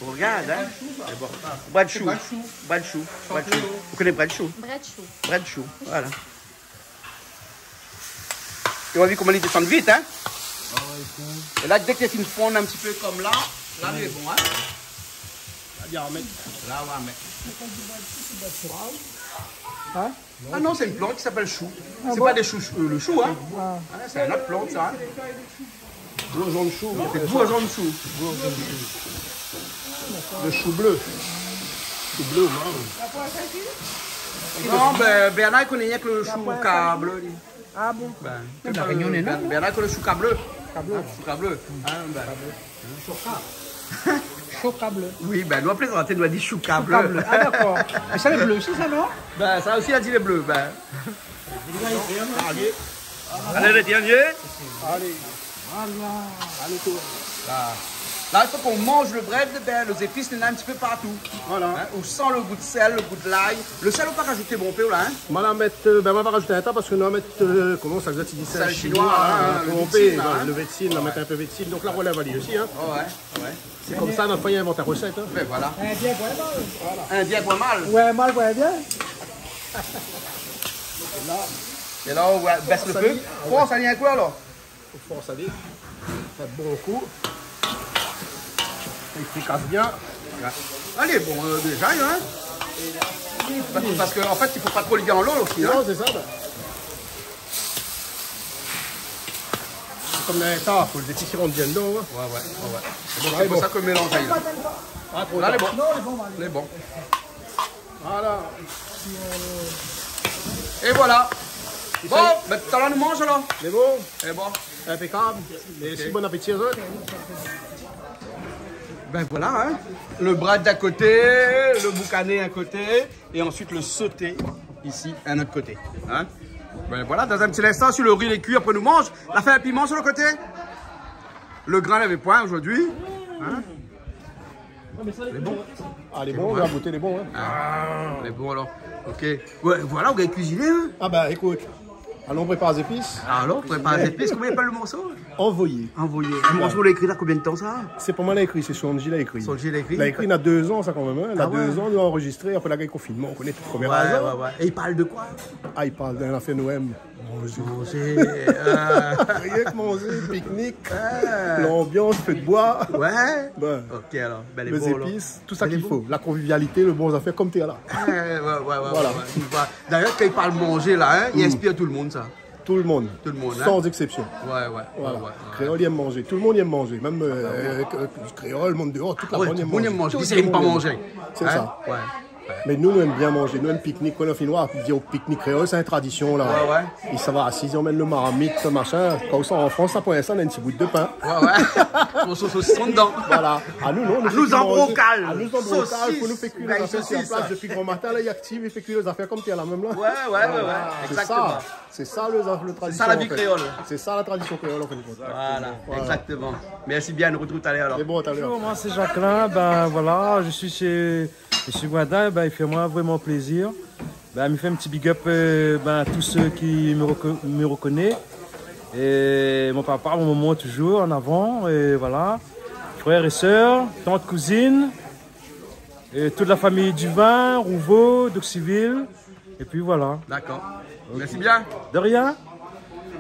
Regarde, hein? Bread chou. Vous connaissez bread chou? Bread chou, voilà. Tu vois vu comment ils descendent vite, hein? Et là, dès que c'est une fonde un petit peu comme là, il est bon, hein? Là, on va mettre. Hein? Ah non, c'est une plante qui s'appelle chou. C'est pas des choux, le chou, hein? C'est une autre plante, ça. Bourgeon de chou. Bourgeon de chou. Le chou bleu. Chou bleu, non, ben Bernard il connaît rien que le chou bleu. Ah bon? Bernard connaît le chou bleu. Chou bleu. Choca bleu. Oui, ben nous, plaisanter, nous a dit chou bleu. Ah d'accord. Mais ça, les bleus aussi, ça, non? Ben, ça aussi a dit les bleus. Ben. Allez, les derniers. Allez. Là, il faut qu'on mange le bread, ben, les épices, il y en a un petit peu partout. Voilà. Hein, on sent le goût de sel, le goût de l'ail. Le sel, on va rajouter bon peu, là. Hein. On va rajouter un tas parce qu'on va mettre, comment ça dit, sel chinois, le vétine, on va mettre un peu de vétine. Donc la relève valide aussi. Hein. Oh, ouais. C'est comme ça, on n'a pas inventé la recette. Hein. Ben voilà. Un bien, ouais, mal. Un bien, ouais, mal. Ouais, mal, ouais, bien. Et là, on baisse le feu. Fort salé un coup alors. Fort salé. Ça fait bon coup. Il fricasse bien. Allez, bon, déjà, hein. Parce qu'en fait, il ne faut pas trop lier en l'eau aussi. Hein. Non, c'est ça. Comme dans ça, il faut les épices rentrent bien dedans. Hein. Ouais. C'est pour ça que le mélange aille. Là, elle est bon. Elle est bon. Voilà. Et voilà. Bon, ben tout à l'heure, nous mange alors. C'est bon. C'est bon. Impeccable. Merci, bon appétit aux autres. Ben voilà, hein. Le bras d'un côté, le boucané à côté, et ensuite le sauté ici à notre côté. Hein. Ben voilà, dans un petit instant, sur le riz, les cuits, après nous mange. La fin un piment sur le côté. Le grain n'avait point aujourd'hui. Hein. Il est bon. Ah, les bons, on va goûter les bons. Hein. Ah, les bons alors. Ok. Ouais, voilà, vous avez cuisiné. Hein. Ah bah écoute, allons préparer les épices. Alors, préparer les épices, combien pas le morceau? Envoyé. Le morceau, l'a écrit là combien de temps ça? C'est pas moi l'a écrit, c'est Sonji l'a écrit. Sonji l'a écrit. Il a écrit il y a 2 ans ça quand même. Hein. Il a 2 ans, il a enregistré après la guerre confinement, on connaît tout le premier hasard. Ouais. Et il parle de quoi? Ah, il parle d'un affaire Noël. Manger. Rien que manger, pique-nique, l'ambiance, feu de bois. Ouais. Ben, ok alors. Ben, les épices, tout ça qu'il faut. La convivialité, le bon affaire comme tu es là. Ouais. Voilà. D'ailleurs, quand il parle manger là, hein, il inspire tout le monde ça. Tout le monde. Tout le monde. Sans exception. Ouais. Créole, il aime manger. Tout le monde aime manger. Même créole, le monde dehors, toute la bande aime manger. Qui n'aime pas manger? C'est ça. Mais nous aimons bien manger. Nous aimons pique-nique. Quand on finnois, on dit au pique-nique créole, c'est une tradition là. Et ça va assis, on mène le maramite, machin. Quand on en France, ça pour l'instant, on a un petit bout de pain. On sauce saucisson dedans. Voilà. À nous, non. Nous en brocal. À nous en brocal. Pour nous faire cuire les affaires sur la place depuis grand matin. Là, il active, il fait cuire les affaires comme tu es là même là. Ouais. Exactement. C'est ça le tradition. C'est ça la vie créole. C'est ça la tradition créole en fait. Voilà. Exactement. Merci bien. Nous retrouvons tout à l'heure. C'est bon, tout à l'heure. Bonjour, moi c'est Jacqueline. Ben voilà, je suis chez M. Guadin. Ben, il fait moi vraiment plaisir. Ben, il me fait un petit big up à tous ceux qui me reconnaissent. Et mon papa, mon maman toujours en avant. Et voilà. Frères et sœurs, tantes, cousines. Et toute la famille Duvin, Rouveau, d'Auxiville. Et puis voilà. D'accord. Merci bien. De rien.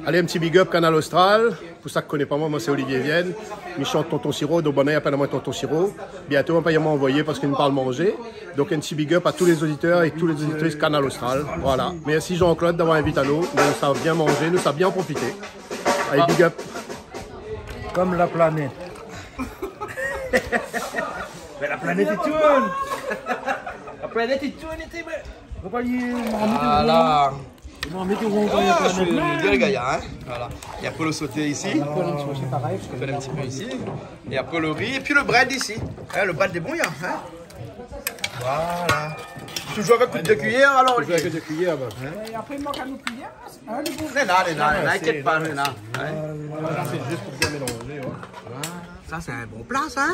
Allez, un petit big up Canal Austral. Pour ça que je ne connais pas moi c'est Olivier Vienne. Je chante Tonton Siro, donc bonnet appelle à moi Tonton Siro. Bientôt on va y m'envoyer parce qu'il me parle manger. Donc un petit big up à tous les auditeurs et tous les auditrices Canal Austral. Voilà. Merci Jean-Claude d'avoir invité à nous. Nous savons bien manger, nous savons bien en profiter. Allez, big up. Comme la planète. Mais la planète est tourne. La planète est tourne, Voilà. Je suis le Gaïa, hein. Voilà. Et après le sauté ici. On peut un petit peu ici. Et après le riz. Et puis le bread ici. Hein, le bread des bons, hein. Voilà. Toujours avec une de cuillère alors. Toujours avec une de cuillère. Et après, il manque à nous cuillère. N'inquiète pas, Léna. C'est juste pour bien mélanger. Ça, c'est un bon plat, ça.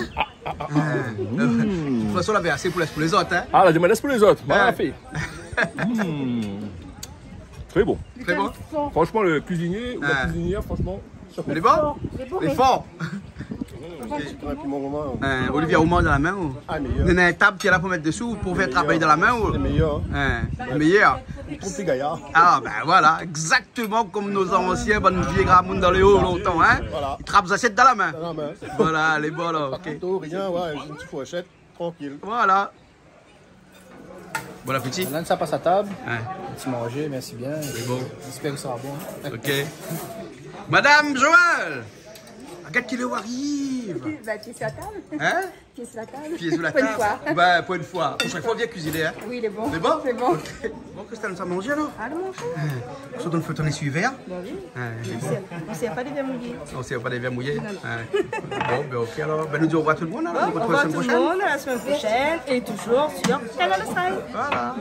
De toute façon, on avait assez pour les autres. Hein. Ah, là, je me laisse pour les autres. Voilà, fait. Très bon. Très bon. Franchement, le cuisinier ou la cuisinière, franchement. Il est bon? Il est fort. Olivier, au moins dans la main ou? Il y a une table qui est là pour mettre dessous pour faire travailler dans la main ou? C'est meilleur. Le meilleur. Pour petit gaillard. Ah ben voilà, exactement comme nos anciens bonnes vieilles gramounes dans les hauts longtemps, hein. Voilà. Ils trappent les assiettes dans la main. Voilà, les bons là, ok. Rien, ouais, une petite fourchette, tranquille. Voilà. Bon appétit. Là, ça passe à table. Petit manger, merci bien. C'est bon. J'espère que ça va bon. Ok. Madame Joël, regarde qui arrive. Bah, pied sur la table. Hein? Pied sur la table. Pied sur la Pour table. une fois. Bah, pour une fois. Pour chaque fois, on vient cuisiner. Hein? Oui, il est bon. C'est bon? C'est bon. Okay. Bon, Christelle, nous avons mangé alors? Allons manger. Surtout dans le feuilleton essuie vert. Bah oui. On ne sert pas des verres mouillés. On ne sert pas des verres mouillés. Bon, ben ok alors. Ben, nous disons au revoir tout le monde. Alors. Au revoir tout le monde à la semaine prochaine et toujours sur Canal Austral. Voilà.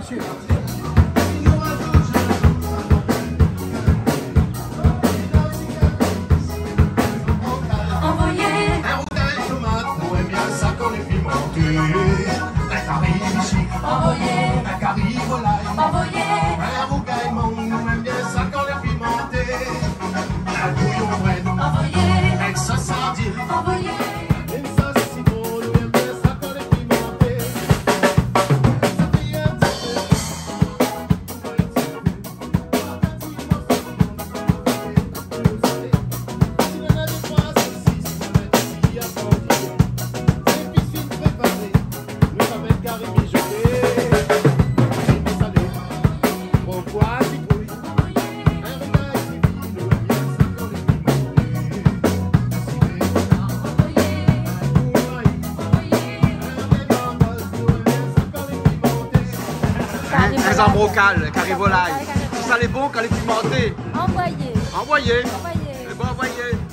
en brocal, carré volaille. Si ça les bon, qu'elle est pimentée. Envoyez. Envoyez. Envoyez. Bon, envoyez.